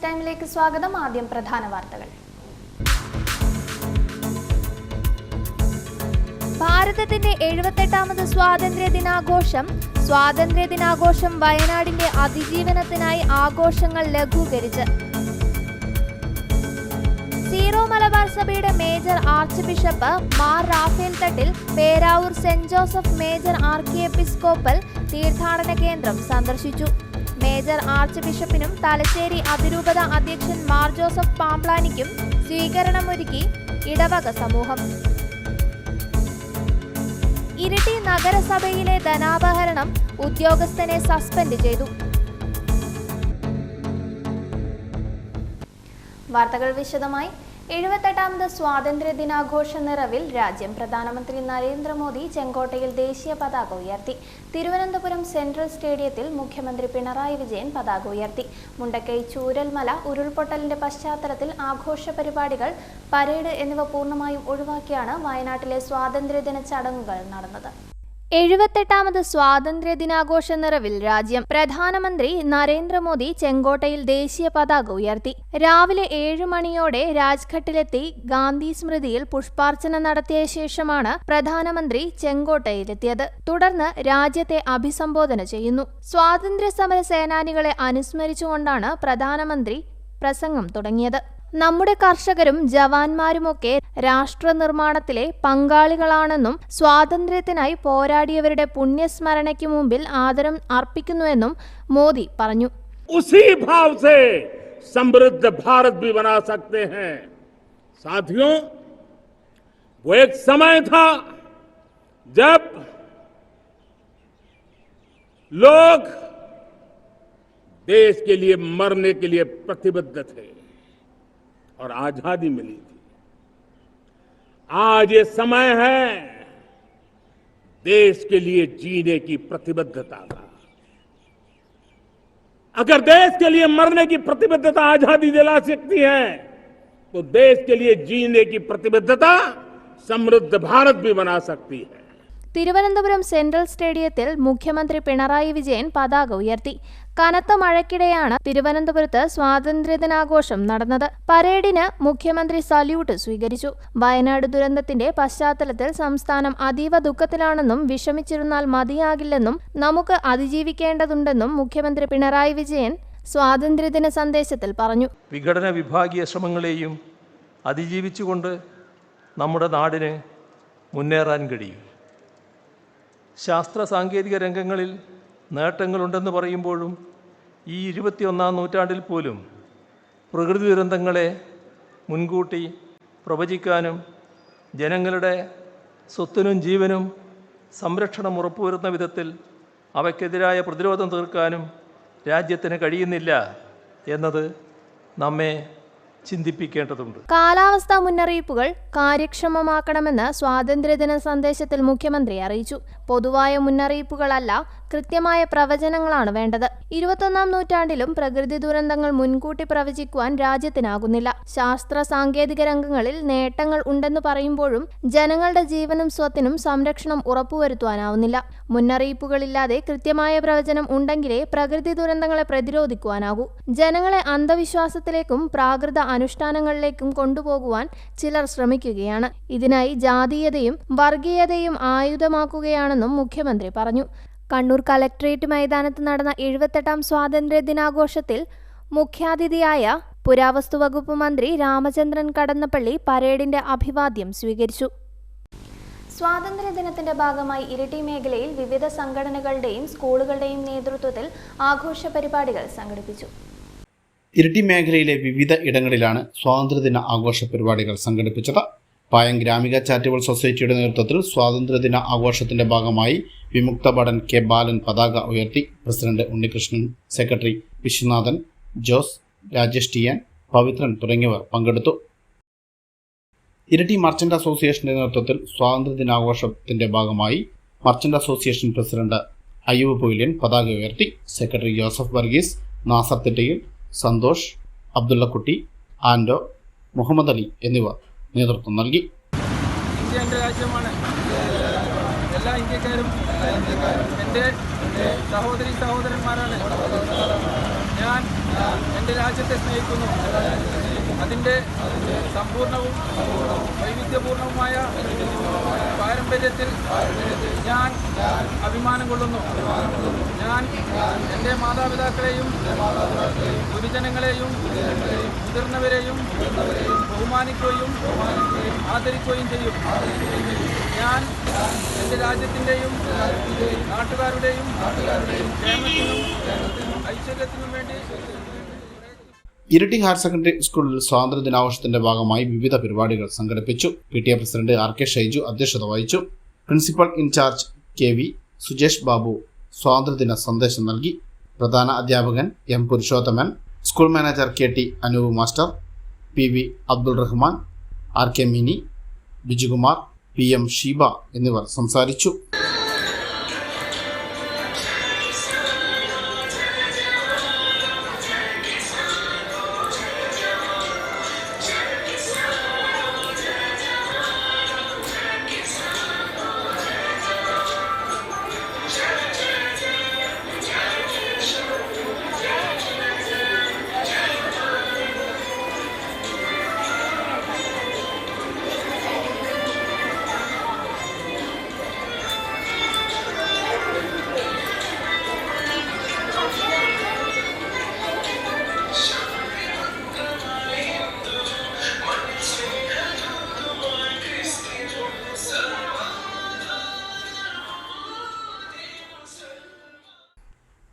News ടൈമിലേക്ക് സ്വാഗതം. ആദ്യം പ്രധാന വാർത്തകൾ. ഭാരതത്തിന്റെ 78ാമത് സ്വാതന്ത്ര്യദിനാഘോഷം വയനാടിന്റെ അതിജീവനത്തിനായി ആഘോഷങ്ങൾ ലഘൂകരിച്ച്. സീറോ മലബാർ സഭയുടെ major archbishop Mar Rafale Thattil Peravoor saint Joseph major archiepiscopal തീർത്ഥാടന കേന്ദ്രം സന്ദർശിച്ചു. മേജർ ആർച്ച് ബിഷപ്പിനും തലശ്ശേരി അതിരൂപത അധ്യക്ഷൻ മാർ ജോസഫ് പാംപ്ലാനിക്കും സ്വീകരണമൊരുക്കി ഇടവക സമൂഹം. ഇരിട്ടി നഗരസഭയിലെ ധനാപഹരണം ഉദ്യോഗസ്ഥനെ സസ്പെൻഡ് ചെയ്തു. വാർത്തകൾ വിശദമായി. 78ാമത് സ്വാതന്ത്ര്യ ദിനാഘോഷ നിറവിൽ രാജ്യം. പ്രധാനമന്ത്രി നരേന്ദ്രമോദി ചെങ്കോട്ടയിൽ ദേശീയ പതാക ഉയർത്തി. തിരുവനന്തപുരം സെൻട്രൽ സ്റ്റേഡിയത്തിൽ മുഖ്യമന്ത്രി പിണറായി വിജയൻ പതാക ഉയർത്തി. മുണ്ടക്കൈ ചൂരൽമല ഉരുൾപൊട്ടലിന്റെ പശ്ചാത്തലത്തിൽ ആഘോഷ പരിപാടികൾ, പരേഡ് എന്നിവ പൂർണ്ണമായും ഒഴിവാക്കിയാണ് വയനാട്ടിലെ സ്വാതന്ത്ര്യദിന ചടങ്ങുകൾ നടന്നത്. 78ാമത് സ്വാതന്ത്ര്യ ദിനാഘോഷ നിറവിൽ രാജ്യം. പ്രധാനമന്ത്രി നരേന്ദ്രമോദി ചെങ്കോട്ടയിൽ ദേശീയ പതാക ഉയർത്തി. രാവിലെ 7 മണിയോടെ രാജ്ഘട്ടിലെത്തി ഗാന്ധി സ്മൃതിയിൽ പുഷ്പാർച്ചന നടത്തിയ ശേഷമാണ് പ്രധാനമന്ത്രി ചെങ്കോട്ടയിലെത്തിയത്. തുടർന്ന് രാജ്യത്തെ അഭിസംബോധന ചെയ്യുന്നു. സ്വാതന്ത്ര്യ സമര സേനാനികളെ അനുസ്മരിച്ചുകൊണ്ടാണ് പ്രധാനമന്ത്രി പ്രസംഗം തുടങ്ങിയത്. നമ്മുടെ കർഷകരും ജവാന്മാരുമൊക്കെ രാഷ്ട്ര നിർമ്മാണത്തിലെ പങ്കാളികളാണെന്നും സ്വാതന്ത്ര്യത്തിനായി പോരാടിയവരുടെ പുണ്യസ്മരണയ്ക്ക് മുമ്പിൽ ആദരം അർപ്പിക്കുന്നുവെന്നും മോദി പറഞ്ഞു. उसी भाव से समृद्ध भारत भी बना सकते हैं. साथियों, वो एक समय था जब लोग देश के लिए मरने के लिए प्रतिबद्ध थे और आजादी मिली थी. आज ये समय है देश के लिए जीने की प्रतिबद्धता का. अगर देश के लिए मरने की प्रतिबद्धता आजादी दिला सकती है, तो देश के लिए जीने की प्रतिबद्धता समृद्ध भारत भी बना सकती है. തിരുവനന്തപുരം സെൻട്രൽ സ്റ്റേഡിയത്തിൽ മുഖ്യമന്ത്രി പിണറായി വിജയൻ പതാക ഉയർത്തി. കനത്ത മഴയ്ക്കിടെയാണ് തിരുവനന്തപുരത്ത് സ്വാതന്ത്ര്യദിനാഘോഷം നടന്നത്. പരേഡിന് മുഖ്യമന്ത്രി സല്യൂട്ട് സ്വീകരിച്ചു. വയനാട് ദുരന്തത്തിന്റെ പശ്ചാത്തലത്തിൽ സംസ്ഥാനം അതീവ ദുഃഖത്തിലാണെന്നും വിഷമിച്ചിരുന്നാൽ മതിയാകില്ലെന്നും നമുക്ക് അതിജീവിക്കേണ്ടതുണ്ടെന്നും മുഖ്യമന്ത്രി പിണറായി വിജയൻ സ്വാതന്ത്ര്യദിന സന്ദേശത്തിൽ പറഞ്ഞു. വിഘടന വിഭാഗീയ ശ്രമങ്ങളെയും അതിജീവിച്ചുകൊണ്ട് നമ്മുടെ നാടിന് മുന്നേറാൻ കഴിയും. ശാസ്ത്ര സാങ്കേതിക രംഗങ്ങളിൽ നേട്ടങ്ങളുണ്ടെന്ന് പറയുമ്പോഴും ഈ 21ാം നൂറ്റാണ്ടിൽ പോലും പ്രകൃതി ദുരന്തങ്ങളെ മുൻകൂട്ടി പ്രവചിക്കാനും ജനങ്ങളുടെ സ്വത്തിനും ജീവനും സംരക്ഷണം ഉറപ്പുവരുത്തുന്ന വിധത്തിൽ അവയ്ക്കെതിരായ പ്രതിരോധം തീർക്കാനും രാജ്യത്തിന് കഴിയുന്നില്ല എന്നത് നമ്മെ ചിന്തിപ്പിക്കേണ്ടതുണ്ട്. കാലാവസ്ഥാ മുന്നറിയിപ്പുകൾ കാര്യക്ഷമമാക്കണമെന്ന് സ്വാതന്ത്ര്യദിന സന്ദേശത്തിൽ മുഖ്യമന്ത്രി അറിയിച്ചു. പൊതുവായ മുന്നറിയിപ്പുകളല്ല, കൃത്യമായ പ്രവചനങ്ങളാണ് വേണ്ടത്. 21ാം നൂറ്റാണ്ടിലും പ്രകൃതി ദുരന്തങ്ങൾ മുൻകൂട്ടി പ്രവചിക്കുവാൻ രാജ്യത്തിനാകുന്നില്ല. ശാസ്ത്ര സാങ്കേതിക രംഗങ്ങളിൽ നേട്ടങ്ങൾ ഉണ്ടെന്ന് പറയുമ്പോഴും ജനങ്ങളുടെ ജീവനും സ്വത്തിനും സംരക്ഷണം ഉറപ്പുവരുത്തുവാനാവുന്നില്ല. മുന്നറിയിപ്പുകളില്ലാതെ കൃത്യമായ പ്രവചനം ഉണ്ടെങ്കിലേ പ്രകൃതി ദുരന്തങ്ങളെ പ്രതിരോധിക്കുവാനാകൂ. ജനങ്ങളെ അന്ധവിശ്വാസത്തിലേക്കും പ്രാകൃത അനുഷ്ഠാനങ്ങളിലേക്കും കൊണ്ടുപോകുവാൻ ചിലർ ശ്രമിക്കുകയാണ്. ഇതിനായി ജാതീയതയും വർഗീയതയും ആയുധമാക്കുകയാണെന്നും മുഖ്യമന്ത്രി പറഞ്ഞു. കണ്ണൂർ കലക്ട്രേറ്റ് മൈതാനത്ത് നടന്ന 78ാം സ്വാതന്ത്ര്യ ദിനാഘോഷത്തിൽ മുഖ്യാതിഥിയായ പുരാവസ്തു വകുപ്പ് മന്ത്രി രാമചന്ദ്രൻ കടന്നപ്പള്ളി പരേഡിന്റെ അഭിവാദ്യം സ്വീകരിച്ചു. സ്വാതന്ത്ര്യദിനത്തിന്റെ ഭാഗമായി ഇരിട്ടി മേഖലയിൽ വിവിധ സംഘടനകളുടെയും സ്കൂളുകളുടെയും നേതൃത്വത്തിൽ ആഘോഷ പരിപാടികൾ സംഘടിപ്പിച്ചു. ഇരിട്ടി മേഖലയിലെ വിവിധ ഇടങ്ങളിലാണ് സ്വാതന്ത്ര്യദിന ആഘോഷ പരിപാടികൾ സംഘടിപ്പിച്ചത്. പായം ഗ്രാമിക ചാരിറ്റബിൾ സൊസൈറ്റിയുടെ നേതൃത്വത്തിൽ സ്വാതന്ത്ര്യദിന ആഘോഷത്തിന്റെ ഭാഗമായി വിമുക്ത ഭടൻ കെ ബാലൻ പതാക ഉയർത്തി. President Unnikrishnan, secretary Viswanathan, Jose, Rajesh T N, Pavithran തുടങ്ങിയവർ പങ്കെടുത്തു. ഇരിട്ടി മർച്ചന്റ് അസോസിയേഷന്റെ നേതൃത്വത്തിൽ സ്വാതന്ത്ര്യദിനാഘോഷത്തിന്റെ ഭാഗമായി merchant association president Ayyub Poyilian പതാക ഉയർത്തി. സെക്രട്ടറി ജോസഫ് വർഗീസ്, നാസർ തിട്ടയിൽ, സന്തോഷ്, അബ്ദുള്ളക്കുട്ടി, ആൻഡോ, മുഹമ്മദ് അലി എന്നിവർ നേതൃത്വം നൽകി. ഇന്ത്യ എൻ്റെ രാജ്യമാണ്. എല്ലാ ഇന്ത്യക്കാരും എൻ്റെ സഹോദരി സഹോദരന്മാരാണ്. ഞാൻ എൻ്റെ രാജ്യത്തെ സ്നേഹിക്കുന്നു. അതിൻ്റെ സമ്പൂർണവും വൈവിധ്യപൂർണവുമായ പാരമ്പര്യത്തിൽ ഞാൻ അഭിമാനം കൊള്ളുന്നു. ഞാൻ എൻ്റെ മാതാപിതാക്കളെയും ഗുരുജനങ്ങളെയും മുതിർന്നവരെയും ബഹുമാനിക്കുകയും ആദരിക്കുകയും ചെയ്യും. ഞാൻ എൻ്റെ രാജ്യത്തിൻ്റെയും നാട്ടുകാരുടെയും ക്ഷേമത്തിനും ഐശ്വര്യത്തിനും വേണ്ടി ഇരിട്ടി ഹയർ സെക്കൻഡറി സ്കൂളിൽ സ്വാതന്ത്ര്യദിനാഘോഷത്തിന്റെ ഭാഗമായി വിവിധ പരിപാടികൾ സംഘടിപ്പിച്ചു. PTA പ്രസിഡന്റ് RK ഷൈജു അധ്യക്ഷത വഹിച്ചു. Principal in charge KV Sujesh Babu സ്വാതന്ത്ര്യദിന സന്ദേശം നൽകി. പ്രധാന അധ്യാപകൻ M Purushothaman, school manager KT Anoop master, PV Abdul Rahman, RK Mini, Bijukumar, PM Sheeba എന്നിവർ സംസാരിച്ചു.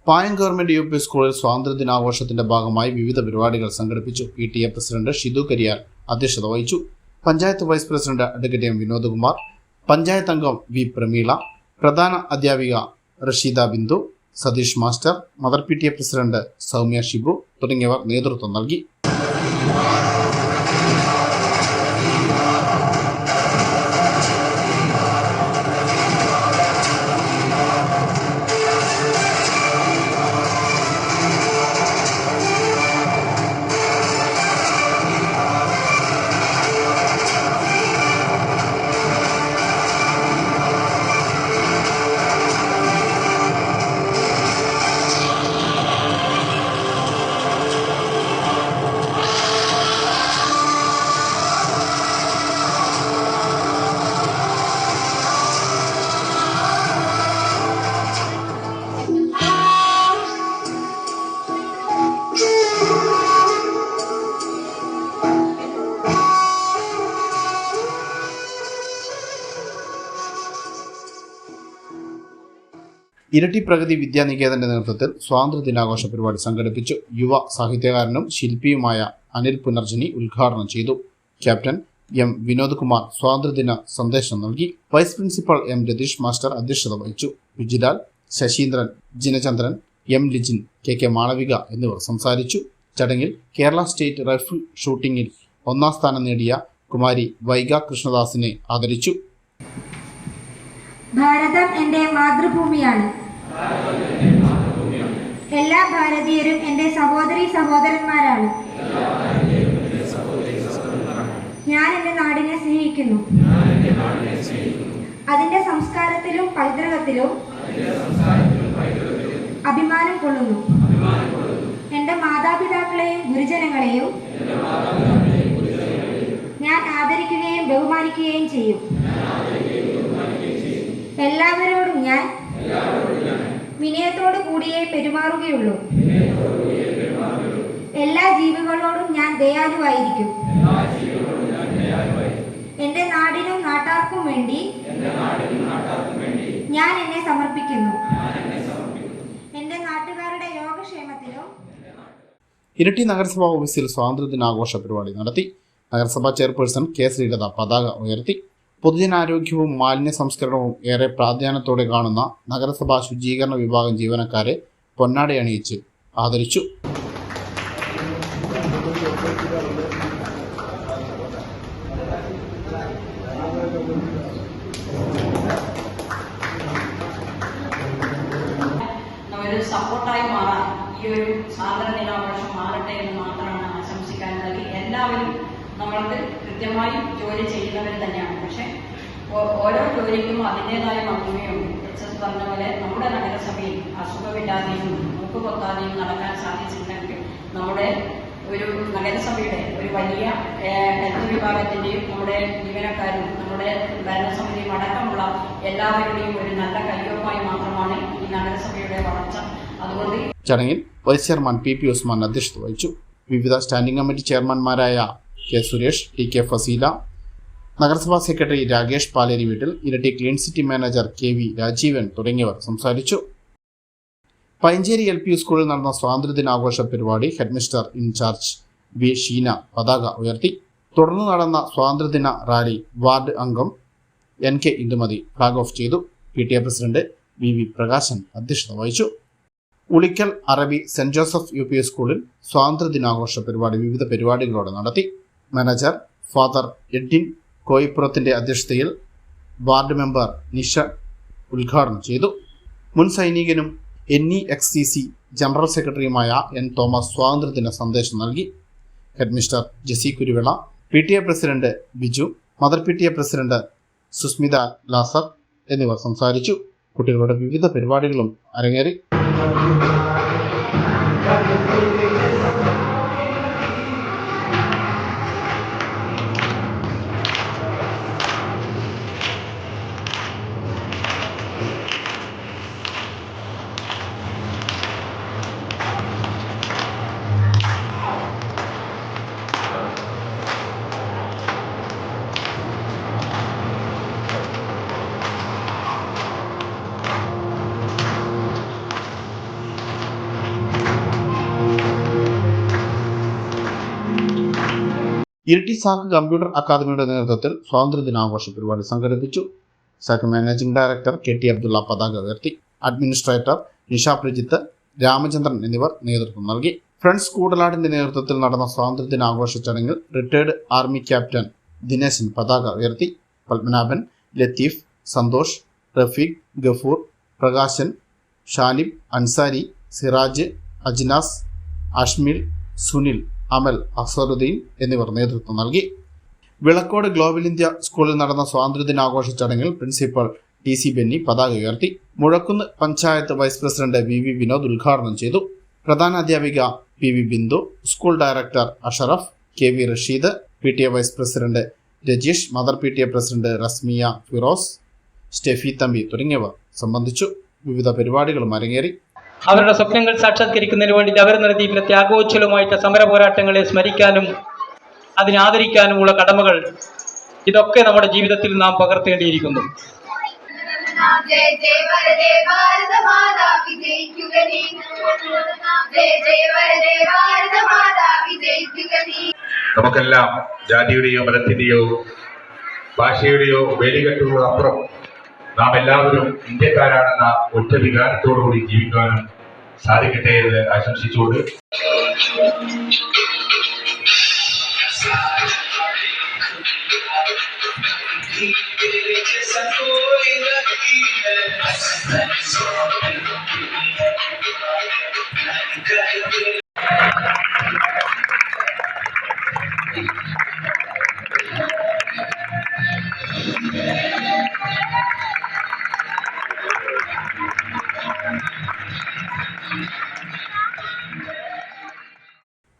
പായം ഗവൺമെന്റ് UP സ്കൂളിൽ സ്വാതന്ത്ര്യദിനാഘോഷത്തിന്റെ ഭാഗമായി വിവിധ പരിപാടികൾ സംഘടിപ്പിച്ചു. PTA പ്രസിഡന്റ് ഷിതു കരിയാൽ അധ്യക്ഷത വഹിച്ചു. Panchayat vice president advocate M Vinodkumar, panchayat അംഗം V പ്രമീള, പ്രധാന അധ്യാപിക Rasheeda Bindu, Satheesh master, mother PTA president Soumya Shibu തുടങ്ങിയവർ നേതൃത്വം നൽകി. ഇരട്ടി പ്രഗതി വിദ്യാനികേതന്റെ നേതൃത്വത്തിൽ സ്വാതന്ത്ര്യദിനാഘോഷ പരിപാടി സംഘടിപ്പിച്ചു. യുവ സാഹിത്യകാരനും ശില്പിയുമായ അനിൽ പുനർജനി ഉദ്ഘാടനം ചെയ്തു. ക്യാപ്റ്റൻ M വിനോദ്കുമാർ സ്വാതന്ത്ര്യദിന സന്ദേശം നൽകി. Vice principal M Ratheesh master അധ്യക്ഷത വഹിച്ചു. വിജിലാൽ, ശശീന്ദ്രൻ, ജിനചന്ദ്രൻ, M ലിജിൻ, KK മാളവിക എന്നിവർ സംസാരിച്ചു. ചടങ്ങിൽ കേരള സ്റ്റേറ്റ് റൈഫിൾ ഷൂട്ടിംഗിൽ 1ാം സ്ഥാനം നേടിയ കുമാരി വൈഗ കൃഷ്ണദാസിനെ ആദരിച്ചു. ഭാരതം എൻ്റെ മാതൃഭൂമിയാണ്. എല്ലാ ഭാരതീയരും എൻ്റെ സഹോദരീ സഹോദരന്മാരാണ്. ഞാൻ എൻ്റെ നാടിനെ സ്നേഹിക്കുന്നു. അതിൻ്റെ സംസ്കാരത്തിലും പൈതൃകത്തിലും അഭിമാനം കൊള്ളുന്നു. എൻ്റെ മാതാപിതാക്കളെയും ഗുരുജനങ്ങളെയും ഞാൻ ആദരിക്കുകയും ബഹുമാനിക്കുകയും ചെയ്യും. എല്ലാവരോടും ഞാൻ വിനയത്തോടു കൂടിയേ പെരുമാറുകയുള്ളൂ. എല്ലാ ജീവികളോടും ഞാൻ ദയാലുവായിരിക്കും. എൻ്റെ നാടിനും നാട്ടാർക്കും വേണ്ടി ഞാൻ എന്നെ സമർപ്പിക്കുന്നു. എൻ്റെ നാട്ടുകാരുടെ യോഗക്ഷേമത്തിലും. ഇരിട്ടി നഗരസഭാ ഓഫീസിൽ സ്വാതന്ത്ര്യദിനാഘോഷ പരിപാടി നടത്തി. നഗരസഭാ ചെയർപേഴ്സൺ K ശ്രീലത പതാക ഉയർത്തി. പൊതുജനാരോഗ്യവും മാലിന്യ സംസ്കരണവും ഏറെ പ്രാധാന്യത്തോടെ കാണുന്ന നഗരസഭാ ശുചീകരണ വിഭാഗം ജീവനക്കാരെ പൊന്നാട അണിയിച്ച് ആദരിച്ചു. ഒരു സപ്പോർട്ടായി മാറാൻ ഈ ഒരു സ്വാതന്ത്ര്യദിനാഘോഷം മാറട്ടെ എന്ന് മാത്രമാണ് ആശംസിക്കാൻ നൽകി. എല്ലാവരും നമ്മൾക്ക് കൃത്യമായി ജോലി ചെയ്യുന്നവർ തന്നെയാണ്. പക്ഷെ ഓരോ ജോലിക്കും അതിൻ്റെതായ മഹിമയുണ്ട്. മിസ്സസ് പറഞ്ഞ പോലെ നമ്മുടെ നഗരസഭയിൽ അസുഖമില്ലാതെയും മൂക്കുപൊത്താതെയും നടക്കാൻ സാധിച്ചിട്ടുണ്ടെങ്കിൽ നമ്മുടെ ഒരു നഗരസഭയുടെ ഒരു വലിയ ഹെൽത്ത് വിഭാഗത്തിന്റെയും നമ്മുടെ ജീവനക്കാരും നമ്മുടെ ഭരണസമിതിയും അടക്കമുള്ള എല്ലാവരുടെയും ഒരു നല്ല കയ്യൊപ്പായി മാത്രമാണ് ഈ നഗരസഭയുടെ വളർച്ച. അതുകൊണ്ട് ചടങ്ങിൽ വൈസ് ചെയർമാൻ PP ഉസ്മാൻ അധ്യക്ഷത വഹിച്ചു. വിവിധ സ്റ്റാൻഡിംഗ് കമ്മിറ്റി ചെയർമാൻമാരായ K സുരേഷ്, TK ഫസീല, നഗരസഭാ സെക്രട്ടറി രാകേഷ് പാലേരി വീട്ടിൽ, Iritty clean city manager KV Rajeevan തുടങ്ങിയവർ സംസാരിച്ചു. പൈഞ്ചേരി LP സ്കൂളിൽ നടന്ന സ്വാതന്ത്ര്യദിനാഘോഷ പരിപാടി ഹെഡ്മിസ്റ്റർ ഇൻചാർജ് V ഷീന പതാക ഉയർത്തി. തുടർന്ന് നടന്ന സ്വാതന്ത്ര്യദിന റാലി വാർഡ് അംഗം NK ഇന്ദുമതി ഫ്ലാഗ് ഓഫ് ചെയ്തു. PTA പ്രസിഡന്റ് VV പ്രകാശൻ അധ്യക്ഷത വഹിച്ചു. ഉളിക്കൽ അറബി സെന്റ് ജോസഫ് UP സ്കൂളിൽ സ്വാതന്ത്ര്യദിനാഘോഷ പരിപാടി വിവിധ പരിപാടികളോടെ നടത്തി. മാനേജർ ഫാദർ എഡ്വിൻ കോയിപ്പുറത്തിന്റെ അധ്യക്ഷതയിൽ വാർഡ് മെമ്പർ നിഷ ഉദ്ഘാടനം ചെയ്തു. മുൻ സൈനികനും NEXCC ജനറൽ സെക്രട്ടറിയുമായ N തോമസ് സ്വാതന്ത്ര്യദിന സന്ദേശം നൽകി. Headmistress Jessy Kuruvila, PTA president Biju, mother PTA president Susmitha Lazar എന്നിവർ സംസാരിച്ചു. കുട്ടികളുടെ വിവിധ പരിപാടികളും അരങ്ങേറി. ഇരിട്ടി സാക്ക് കമ്പ്യൂട്ടർ അക്കാദമിയുടെ നേതൃത്വത്തിൽ സ്വാതന്ത്ര്യദിനാഘോഷ പരിപാടി സംഘടിപ്പിച്ചു. സാക്ക് മാനേജിംഗ് ഡയറക്ടർ KT അബ്ദുള്ള പതാക ഉയർത്തി. അഡ്മിനിസ്ട്രേറ്റർ നിഷ പ്രജിത്ത്, രാമചന്ദ്രൻ എന്നിവർ നേതൃത്വം നൽകി. ഫ്രണ്ട്സ് കൂടലാടിന്റെ നേതൃത്വത്തിൽ നടന്ന സ്വാതന്ത്ര്യദിനാഘോഷ ചടങ്ങിൽ റിട്ടയർഡ് ആർമി ക്യാപ്റ്റൻ ദിനേശൻ പതാക ഉയർത്തി. പത്മനാഭൻ, ലത്തീഫ്, സന്തോഷ്, റഫീഖ്, ഗഫൂർ, പ്രകാശൻ, ഷാനിബ്, അൻസാരി, സിറാജ്, അജ്നാസ്, അഷ്മിൽ, സുനിൽ, അമൽ, അസറുദ്ദീൻ എന്നിവർ നേതൃത്വം നൽകി. വിളക്കോട് ഗ്ലോബൽ ഇന്ത്യ സ്കൂളിൽ നടന്ന സ്വാതന്ത്ര്യദിനാഘോഷ ചടങ്ങിൽ പ്രിൻസിപ്പൽ TC ബെന്നി പതാക ഉയർത്തി. Muzhakkunnu panchayat vice president VV Vinod ഉദ്ഘാടനം ചെയ്തു. പ്രധാന അധ്യാപിക PV Bindu, school director Ashraf, KV Rasheed, PTA vice president Rajeesh, mother PTA president Rasmiya Firoz, Steffi Thampi തുടങ്ങിയവർ സംബന്ധിച്ചു. വിവിധ പരിപാടികളും അരങ്ങേറി. അവരുടെ സ്വപ്നങ്ങൾ സാക്ഷാത്കരിക്കുന്നതിന് വേണ്ടി അവർ നടത്തിയിട്ടുള്ള ത്യാഗോജ്വലമായിട്ടുള്ള സമര പോരാട്ടങ്ങളെ സ്മരിക്കാനും അതിനെ ആദരിക്കാനുമുള്ള കടമകൾ ഇതൊക്കെ നമ്മുടെ ജീവിതത്തിൽ നാം പകർത്തേണ്ടിയിരിക്കുന്നു. നമുക്കെല്ലാം ജാതിയുടെയോ മതത്തിന്റെയോ ഭാഷയുടെയോ വേലികെട്ടുള്ള അപ്പുറം നാം എല്ലാവരും ഇന്ത്യക്കാരാണെന്ന ഒറ്റ വികാരത്തോടുകൂടി ജീവിക്കാനും സാധിക്കട്ടെ എന്ന് ആശംസിച്ചുകൊണ്ട്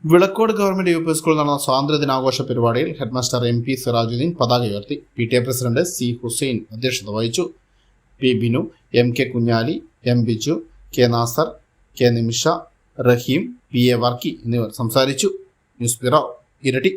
വിളക്കോട് ഗവൺമെന്റ് UP സ്കൂളിൽ നടന്ന സ്വാതന്ത്ര്യദിനാഘോഷ പരിപാടിയിൽ ഹെഡ്മാസ്റ്റർ MP സിറാജുദ്ദീൻ പതാക ഉയർത്തി. PTA പ്രസിഡന്റ് C ഹുസൈൻ അധ്യക്ഷത വഹിച്ചു. P Binu, MK Kunjali, M Biju, K Nasar, K നിമിഷ, റഹീം, PA വർക്കി എന്നിവർ സംസാരിച്ചു. ന്യൂസ് ബ്യൂറോ, ഇരട്ടി.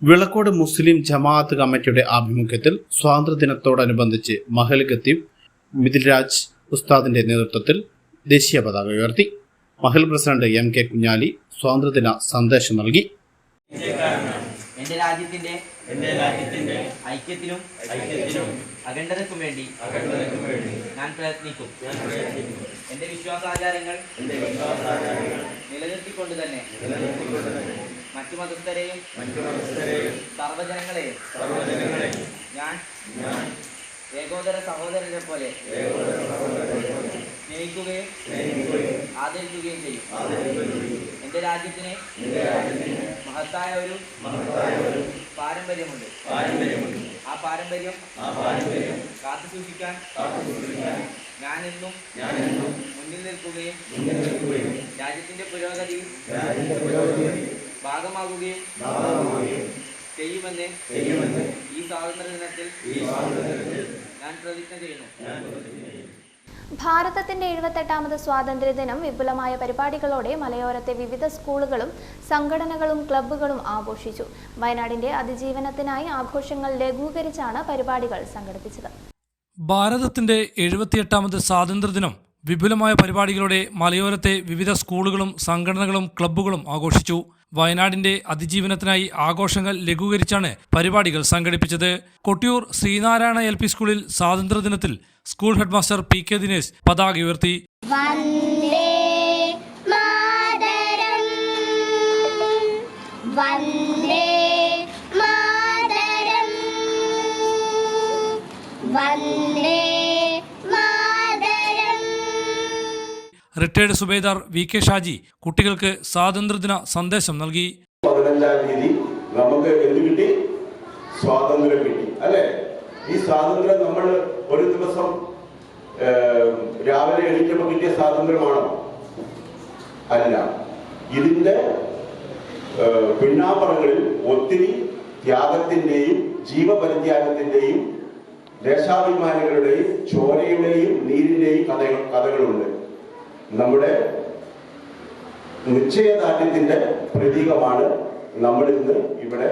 വിളക്കോട് മുസ്ലിം ജമാഅത്ത് കമ്മിറ്റിയുടെ ആഭിമുഖ്യത്തിൽ സ്വാതന്ത്ര്യദിനത്തോടനുബന്ധിച്ച് മഹൽ ഖത്തീബ് മിഥിൽരാജ് ഉസ്താദിന്റെ നേതൃത്വത്തിൽ ദേശീയ പതാക ഉയർത്തി. മഹൽ പ്രസിഡന്റ് MK കുഞ്ഞാലി സ്വാതന്ത്ര്യദിന സന്ദേശം നൽകി. എന്റെ രാജ്യത്തിന്റെ ഐക്യത്തിനും അഖണ്ഡതയ്ക്കും വേണ്ടി ഞാൻ പ്രയത്നിക്കും. എന്റെ വിശ്വാസാചാരങ്ങൾ നിലനിർത്തിക്കൊണ്ട് തന്നെ മറ്റു മതസ്ഥരെയും സർവ്വജനങ്ങളെയും ഞാൻ ഏകോദര സഹോദരനെ പോലെ സ്നേഹിക്കുകയും ആദരിക്കുകയും ചെയ്യും. എന്റെ രാജ്യത്തിന് മഹത്തായ ഒരു പാരമ്പര്യമുണ്ട്. ആ പാരമ്പര്യം കാത്തുസൂക്ഷിക്കാൻ ഞാനെന്നും മുന്നിൽ നിൽക്കുകയും രാജ്യത്തിന്റെ പുരോഗതിയിൽ ഭാഗമാകുകയും ചെയ്യുമെന്ന് ഈ സ്വാതന്ത്ര്യ ദിനത്തിൽ ഞാൻ പ്രതിജ്ഞ ചെയ്യുന്നു. ഭാരതത്തിന്റെ 78ാമത് സ്വാതന്ത്ര്യദിനം വിപുലമായ പരിപാടികളോടെ മലയോരത്തെ വിവിധ സ്കൂളുകളും സംഘടനകളും ക്ലബ്ബുകളും ആഘോഷിച്ചു. വയനാടിന്റെ അതിജീവനത്തിനായി ആഘോഷങ്ങൾ ലഘൂകരിച്ചാണ് പരിപാടികൾ സംഘടിപ്പിച്ചത്. ഭാരതത്തിന്റെ 78ാമത് സ്വാതന്ത്ര്യദിനം വിപുലമായ പരിപാടികളോടെ മലയോരത്തെ വിവിധ സ്കൂളുകളും സംഘടനകളും ക്ലബ്ബുകളും ആഘോഷിച്ചു. വയനാടിന്റെ അതിജീവനത്തിനായി ആഘോഷങ്ങൾ ലഘൂകരിച്ചാണ് പരിപാടികൾ സംഘടിപ്പിച്ചത്. കൊട്ടിയൂർ ശ്രീനാരായണ LP സ്കൂളിൽ സ്വാതന്ത്ര്യദിനത്തിൽ സ്കൂൾ ഹെഡ്മാസ്റ്റർ PK ദിനേശ് പതാക ഉയർത്തി. റിട്ടയർഡ് സുബേദാർ VK ഷാജി കുട്ടികൾക്ക് സ്വാതന്ത്ര്യദിന സന്ദേശം നൽകി. 15-ാം തീയതി നമുക്ക് എന്ത് കിട്ടി? സ്വാതന്ത്ര്യം കിട്ടി, അല്ലെ? ഈ സ്വാതന്ത്ര്യം നമ്മൾ ഒരു ദിവസം രാവിലെ എണീറ്റപ്പോൾ കിട്ടിയ സ്വാതന്ത്ര്യമാണോ? അല്ല. ഇതിന്റെ പിന്നാമ്പറകളിൽ ഒത്തിരി ത്യാഗത്തിന്റെയും ജീവപരിത്യാഗത്തിന്റെയും ദേശാഭിമാനികളുടെയും ചോരയുടെയും നീരിന്റെയും കഥകളുണ്ട്. നമ്മുടെ നിശ്ചയദാർഢ്യത്തിന്റെ പ്രതീകമാണ് നമ്മൾ ഇന്ന് ഇവിടെ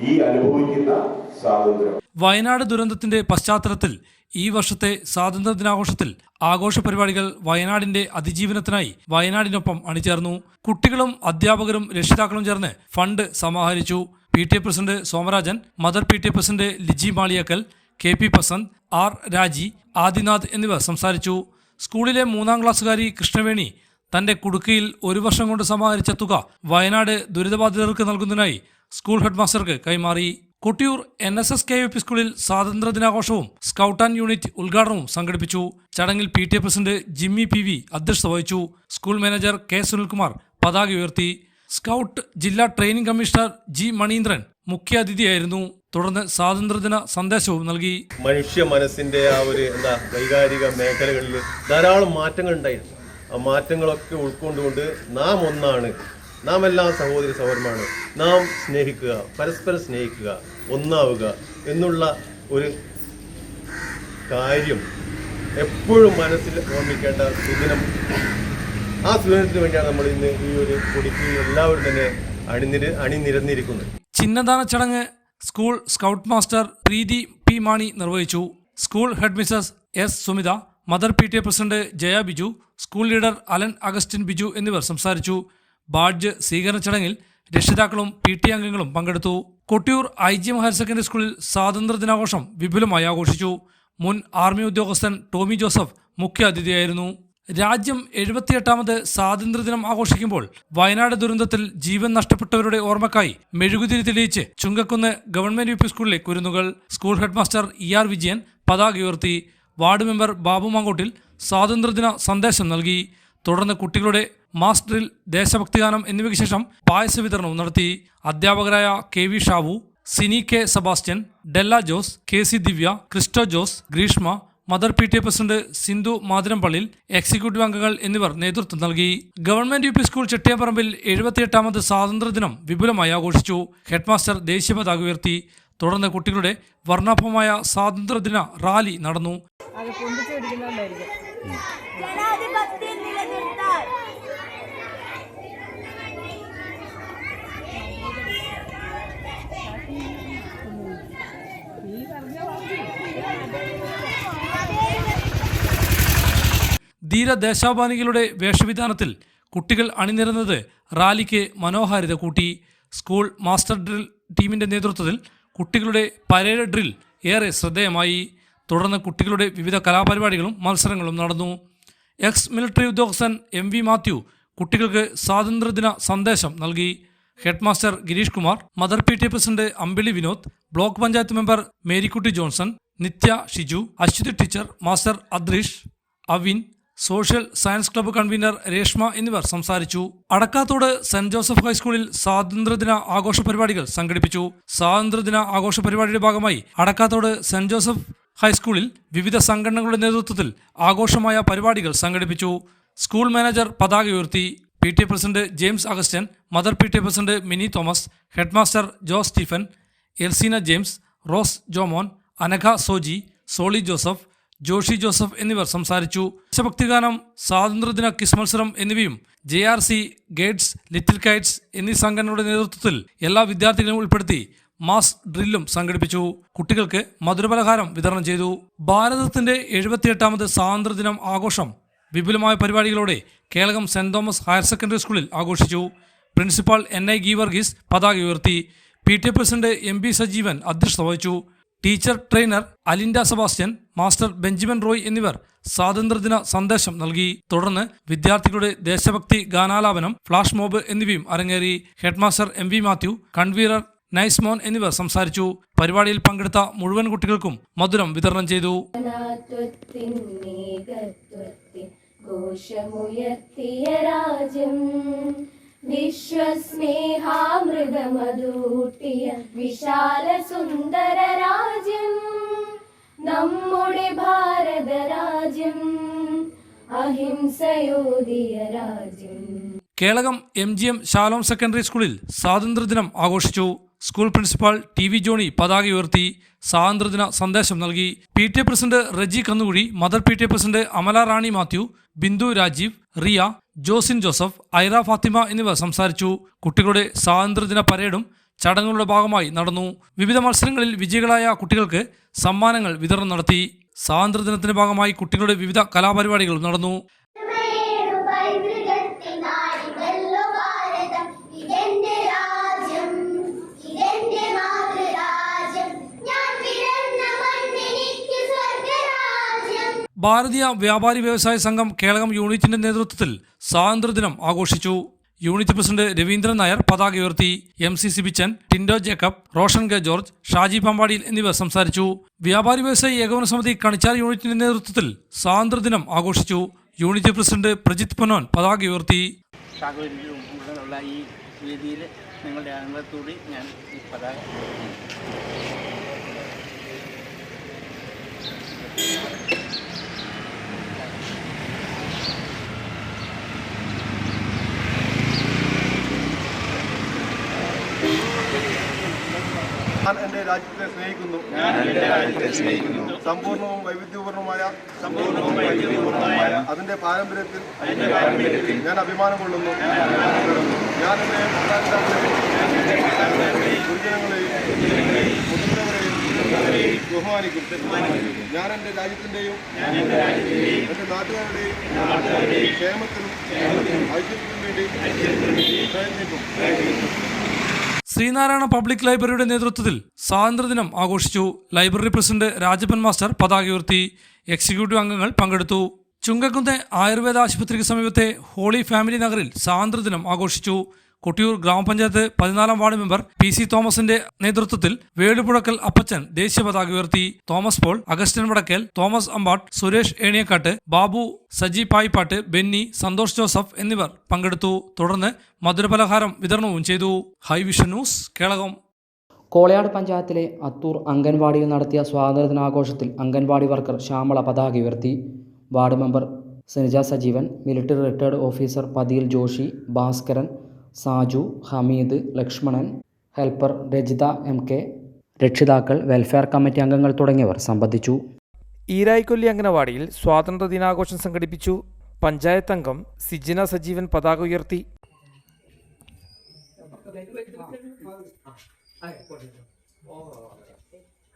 ഈ അനുഭവിക്കുന്ന സ്വാതന്ത്ര്യം. വയനാട് ദുരന്തത്തിന്റെ പശ്ചാത്തലത്തിൽ ഈ വർഷത്തെ സ്വാതന്ത്ര്യദിനാഘോഷത്തിൽ ആഘോഷ പരിപാടികൾ വയനാടിന്റെ അതിജീവനത്തിനായി വയനാടിനൊപ്പം അണിചേർന്നു. കുട്ടികളും അധ്യാപകരും രക്ഷിതാക്കളും ചേർന്ന് ഫണ്ട് സമാഹരിച്ചു. PTA president Somarajan, mother PTA president Liji Maliyakkal, KP Prasanth, R Raji, Adinath എന്നിവർ സംസാരിച്ചു. സ്കൂളിലെ 3ാം ക്ലാസ്സുകാരി കൃഷ്ണവേണി തന്റെ കുടുക്കയിൽ 1 വർഷം കൊണ്ട് സമാഹരിച്ച തുക വയനാട് ദുരിതബാധിതർക്ക് നൽകുന്നതിനായി സ്കൂൾ ഹെഡ്മാസ്റ്റർക്ക് കൈമാറി. കൊട്ടിയൂർ NSS KVP സ്കൂളിൽ സ്വാതന്ത്ര്യദിനാഘോഷവും സ്കൗട്ട് ആൻഡ് യൂണിറ്റ് ഉദ്ഘാടനവും സംഘടിപ്പിച്ചു. ചടങ്ങിൽ PTA പ്രസിഡന്റ് ജിമ്മി PV അധ്യക്ഷത വഹിച്ചു. സ്കൂൾ മാനേജർ K സുനിൽകുമാർ പതാക ഉയർത്തി. സ്കൗട്ട് ജില്ലാ ട്രെയിനിംഗ് കമ്മീഷണർ G മണീന്ദ്രൻ മുഖ്യാതിഥിയായിരുന്നു. തുടർന്ന് സ്വാതന്ത്ര്യദിന സന്ദേശവും നൽകി. മനുഷ്യ മനസ്സിന്റെ ആ ഒരു വൈകാരിക മേഖലകളിൽ ധാരാളം മാറ്റങ്ങൾ ഉണ്ടായിരുന്നു. ആ മാറ്റങ്ങളൊക്കെ ഉൾക്കൊണ്ടുകൊണ്ട് നാം ഒന്നാണ്, നാം എല്ലാം സഹോദരി സഹോദരമാണ്, നാം സ്നേഹിക്കുക, പരസ്പരം സ്നേഹിക്കുക, ഒന്നാവുക എന്നുള്ള ഒരു കാര്യം എപ്പോഴും മനസ്സിൽ ഓർമ്മിക്കേണ്ട സുദിനം. ആ സുദിനത്തിന് വേണ്ടിയാണ് നമ്മൾ ഇന്ന് ഈ ഒരു കൊടിക്ക് എല്ലാവരും തന്നെ അണിനിരന്നിരിക്കുന്നത്. ചിഹ്നദാന ചടങ്ങ് school scout master Preethi P Mani നിർവഹിച്ചു. School head Mrs S Sumitha, mother PTA president Jaya Biju, school leader Alan Augustine Biju എന്നിവർ സംസാരിച്ചു. ബാഡ്ജ് സ്വീകരണ ചടങ്ങിൽ രക്ഷിതാക്കളും PTA അംഗങ്ങളും പങ്കെടുത്തു. കൊട്ടിയൂർ IGM ഹയർ സെക്കൻഡറി സ്കൂളിൽ സ്വാതന്ത്ര്യദിനാഘോഷം വിപുലമായി ആഘോഷിച്ചു. മുൻ ആർമി ഉദ്യോഗസ്ഥൻ ടോമി ജോസഫ് മുഖ്യാതിഥിയായിരുന്നു. രാജ്യം 78ാമത് സ്വാതന്ത്ര്യദിനം ആഘോഷിക്കുമ്പോൾ വയനാട് ദുരന്തത്തിൽ ജീവൻ നഷ്ടപ്പെട്ടവരുടെ ഓർമ്മക്കായി മെഴുകുതിരി തെളിയിച്ച് ചുങ്കക്കുന്ന് ഗവൺമെന്റ് UP സ്കൂളിലെ കുരുന്നുകൾ. സ്കൂൾ ഹെഡ്മാസ്റ്റർ ER വിജയൻ പതാക ഉയർത്തി. വാർഡ് മെമ്പർ ബാബു മാങ്കോട്ടിൽ സ്വാതന്ത്ര്യദിന സന്ദേശം നൽകി. തുടർന്ന് കുട്ടികളുടെ മാസ് ഡ്രിൽ, ദേശഭക്തിഗാനം എന്നിവയ്ക്ക് ശേഷം പായസ വിതരണവും നടത്തി. അധ്യാപകരായ KV Shavu, Sini K Sebastian, Della Jose, KC Divya, Christo Jose, Greeshma, mother PTA president Sindhu Mathirampallil, executive അംഗങ്ങൾ എന്നിവർ നേതൃത്വം നൽകി. ഗവൺമെന്റ് UP സ്കൂൾ ചെട്ടിയാപ്പറമ്പിൽ 78ാമത് സ്വാതന്ത്ര്യദിനം വിപുലമായി ആഘോഷിച്ചു. ഹെഡ്മാസ്റ്റർ ദേശീയ പതാക ഉയർത്തി. തുടർന്ന് കുട്ടികളുടെ വർണ്ണാഭമായ സ്വാതന്ത്ര്യദിന റാലി നടന്നു. ധീരദേശാഭിമാനികളുടെ വേഷവിധാനത്തിൽ കുട്ടികൾ അണിനിരന്നത് റാലിക്ക് മനോഹാരിത കൂട്ടി. സ്കൂൾ മാസ്റ്റർ ഡ്രിൽ ടീമിന്റെ നേതൃത്വത്തിൽ കുട്ടികളുടെ പരേഡ് ഡ്രിൽ ഏറെ ശ്രദ്ധേയമായി. തുടർന്ന് കുട്ടികളുടെ വിവിധ കലാപരിപാടികളും മത്സരങ്ങളും നടന്നു. എക്സ് മിലിറ്ററി ഉദ്യോഗസ്ഥൻ MV മാത്യു കുട്ടികൾക്ക് സ്വാതന്ത്ര്യദിന സന്ദേശം നൽകി. Headmaster Girish Kumar, mother PTA president Ambili Vinod, block panchayat member Marykutty Johnson, Nithya Shiju, Aswathy teacher, master Adreesh, Avin, social science club convenor Reshma എന്നിവർ സംസാരിച്ചു. അടക്കാത്തോട് സെന്റ് ജോസഫ് ഹൈസ്കൂളിൽ സ്വാതന്ത്ര്യദിന ആഘോഷ പരിപാടികൾ സംഘടിപ്പിച്ചു. സ്വാതന്ത്ര്യദിന ആഘോഷ പരിപാടിയുടെ ഭാഗമായി അടക്കാത്തോട് സെന്റ് ജോസഫ് ഹൈസ്കൂളിൽ വിവിധ സംഘടനകളുടെ നേതൃത്വത്തിൽ ആഘോഷമായ പരിപാടികൾ സംഘടിപ്പിച്ചു. സ്കൂൾ മാനേജർ പതാക ഉയർത്തി. PTA president James Augustine, mother PTA president Mini Thomas, headmaster Jose Stephen, Elseena James, Rose Jomon, Anagha Soji, Soly Joseph, Joshi Joseph എന്നിവർ സംസാരിച്ചു. ദേശഭക്തിഗാനം, സ്വാതന്ത്ര്യദിന ക്വിസ് മത്സരം എന്നിവയും JRC, ഗൈഡ്സ്, ലിറ്റിൽ കൈറ്റ്സ് എന്നീ സംഘടനകളുടെ നേതൃത്വത്തിൽ എല്ലാ വിദ്യാർത്ഥികളെയും ഉൾപ്പെടുത്തി മാസ് ഡ്രില്ലും സംഘടിപ്പിച്ചു. കുട്ടികൾക്ക് മധുരപലഹാരം വിതരണം ചെയ്തു. ഭാരതത്തിന്റെ 78ാമത് സ്വാതന്ത്ര്യദിനം ആഘോഷം വിപുലമായ പരിപാടികളോടെ Kelakam saint Thomas higher secondary സ്കൂളിൽ ആഘോഷിച്ചു. പ്രിൻസിപ്പാൾ NI ഗീവർഗീസ് പതാക ഉയർത്തി. PTA പ്രസിഡന്റ് MB സജീവൻ അധ്യക്ഷത വഹിച്ചു. Teacher trainer Alinda Sebastian, master Benjamin Roy എന്നിവർ സ്വാതന്ത്ര്യദിന സന്ദേശം നൽകി. തുടർന്ന് വിദ്യാർത്ഥികളുടെ ദേശഭക്തി ഗാനാലാപനം, ഫ്ലാഷ് മോബ് എന്നിവയും അരങ്ങേറി. Headmaster MV Mathew, convener nice മോൻ എന്നിവർ സംസാരിച്ചു. പരിപാടിയിൽ പങ്കെടുത്ത മുഴുവൻ കുട്ടികൾക്കും മധുരം വിതരണം ചെയ്തു. ഘോഷമുയർത്തിയ രാജ്യം, വിശ്വസ്നേഹാമൃതമധൂട്ടിയ വിശാല സുന്ദര രാജ്യം, നമ്മുടെ ഭാരത രാജ്യം, അഹിംസയോധിയ രാജ്യം. കേളകം MGM ശാലോം സെക്കൻഡറി സ്കൂളിൽ സ്വാതന്ത്ര്യദിനം ആഘോഷിച്ചു. സ്കൂൾ പ്രിൻസിപ്പാൾ TV ജോണി പതാക ഉയർത്തി സ്വാതന്ത്ര്യദിന സന്ദേശം നൽകി. PTA president Reji Kannukuzhi, mother PTA president Amala Rani Mathew, Bindu Rajeev, Riya, Josin Joseph, Aira Fathima എന്നിവർ സംസാരിച്ചു. കുട്ടികളുടെ സ്വാതന്ത്ര്യദിന പരേഡും ചടങ്ങുകളുടെ ഭാഗമായി നടന്നു. വിവിധ മത്സരങ്ങളിൽ വിജയികളായ കുട്ടികൾക്ക് സമ്മാനങ്ങൾ വിതരണം നടത്തി. സ്വാതന്ത്ര്യദിനത്തിന്റെ ഭാഗമായി കുട്ടികളുടെ വിവിധ കലാപരിപാടികളും നടന്നു. ഭാരതീയ വ്യാപാരി വ്യവസായ സംഘം കേളകം യൂണിറ്റിന്റെ നേതൃത്വത്തിൽ സ്വാതന്ത്ര്യദിനം ആഘോഷിച്ചു. യൂണിറ്റ് പ്രസിഡന്റ് രവീന്ദ്രൻ നായർ പതാക ഉയർത്തി. MC Sibichan, Tindo Jacob, Roshan K George, Shaji പമ്പാടിയിൽ എന്നിവർ സംസാരിച്ചു. വ്യാപാരി വ്യവസായി ഏകോപന സമിതി കണിച്ചാർ യൂണിറ്റിന്റെ നേതൃത്വത്തിൽ സ്വാതന്ത്ര്യദിനം ആഘോഷിച്ചു. യൂണിറ്റ് പ്രസിഡന്റ് പ്രജിത് പൊന്നോൻ പതാക ഉയർത്തി. ഈ വേദിയിൽ നിങ്ങളുടെ അനുഭവത്തോടെ ഞാൻ ഈ പതാക ഞാൻ എൻ്റെ രാജ്യത്തെ സ്നേഹിക്കുന്നു. സമ്പൂർണവും വൈവിധ്യപൂർണമായ അതിൻ്റെ പാരമ്പര്യത്തിൽ ഞാൻ അഭിമാനം കൊള്ളുന്നു. ഞാൻ എൻ്റെ ഗുരുജനങ്ങളെയും മുതിർന്നവരെയും ബഹുമാനിക്കും. ഞാൻ എൻ്റെ രാജ്യത്തിൻ്റെയും എൻ്റെ നാട്ടുകാരുടെയും ക്ഷേമത്തിനും ഐക്യത്തിനും വേണ്ടി പ്രയത്നിക്കും. ശ്രീനാരായണ പബ്ലിക് ലൈബ്രറിയുടെ നേതൃത്വത്തിൽ സ്വാതന്ത്ര്യദിനം ആഘോഷിച്ചു. ലൈബ്രറി പ്രസിഡന്റ് രാജപ്പൻ മാസ്റ്റർ പതാക ഉയർത്തി. എക്സിക്യൂട്ടീവ് അംഗങ്ങൾ പങ്കെടുത്തു. ചുങ്കക്കുന്ന് ആയുർവേദ ആശുപത്രിക്ക് സമീപത്തെ ഹോളി ഫാമിലി നഗറിൽ സ്വാതന്ത്ര്യദിനം ആഘോഷിച്ചു. കൊട്ടിയൂർ ഗ്രാമപഞ്ചായത്ത് 14 വാർഡ് മെമ്പർ PC തോമസിന്റെ നേതൃത്വത്തിൽ വേടുപുഴക്കൽ അപ്പച്ചൻ ദേശീയ പതാക ഉയർത്തി. Thomas Paul, Augustine Vadakkel, Thomas Ambatt, Suresh Eniyakkatt, Babu, Saji Payippatt, Benny, Santhosh Joseph എന്നിവർ പങ്കെടുത്തു. തുടർന്ന് മധുരപലഹാരം വിതരണവും ചെയ്തു. ഹൈവിഷൻ ന്യൂസ്, കേളകം. കോളയാട് പഞ്ചായത്തിലെ അത്തൂർ അംഗൻവാടിയിൽ നടത്തിയ സ്വാതന്ത്ര്യദിനാഘോഷത്തിൽ അംഗൻവാടി വർക്കർ ശ്യാമള പതാക ഉയർത്തി. Ward member Sanija Sajeevan, military retired officer പതിയിൽ ജോഷി, ഭാസ്കരൻ, സാജു, ഹമീദ്, ലക്ഷ്മണൻ, ഹെൽപ്പർ രജിത MK, രക്ഷിതാക്കൾ, വെൽഫെയർ കമ്മിറ്റി അംഗങ്ങൾ തുടങ്ങിയവർ സംബന്ധിച്ചു. ഈരായിക്കൊല്ലി അംഗനവാടിയിൽ സ്വാതന്ത്ര്യദിനാഘോഷം സംഘടിപ്പിച്ചു. പഞ്ചായത്ത് അംഗം സിജിന സജീവൻ പതാക ഉയർത്തി.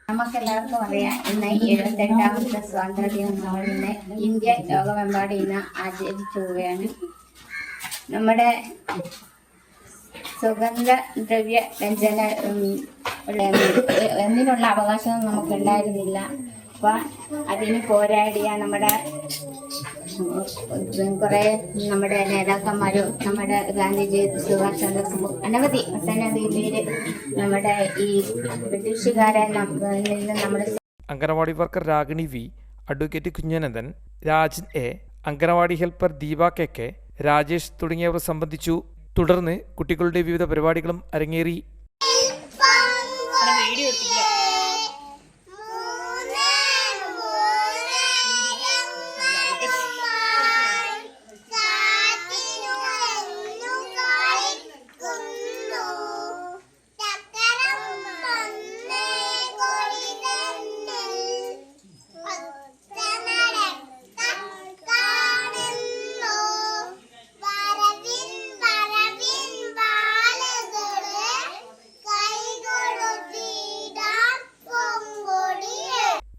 നമുക്കെല്ലാവർക്കും അറിയാം, ഇന്ന് 78ാമത്തെ സ്വാതന്ത്ര്യദിനം നമ്മൾ ഇന്ന് ഇന്ത്യ ലോകമെമ്പാടും ഇന്ന് ആചരിച്ചു പോവുകയാണ്. നമ്മുടെ സുഗന്ധദ്രവ്യ വ്യഞ്ജന എന്തിനുള്ള അവകാശം നമുക്കുണ്ടായിരുന്നില്ല. അപ്പം അതിന് പോരാടിയ നമ്മുടെ കുറേ നമ്മുടെ നേതാക്കന്മാരും നമ്മുടെ ഗാന്ധിജി, സുഭാഷ് ചന്ദ്രബോസ്, അനവധി പേര് നമ്മുടെ ഈ ബ്രിട്ടീഷുകാരെ നിന്ന് നമ്മുടെ anganwadi worker Ragini V, advocate Kunhanandan, Rajan A, anganwadi helper Deepa K, Rajesh തുടങ്ങിയവർ സംബന്ധിച്ചു. തുടർന്ന് കുട്ടികളുടെ വിവിധ പരിപാടികളും അരങ്ങേറി.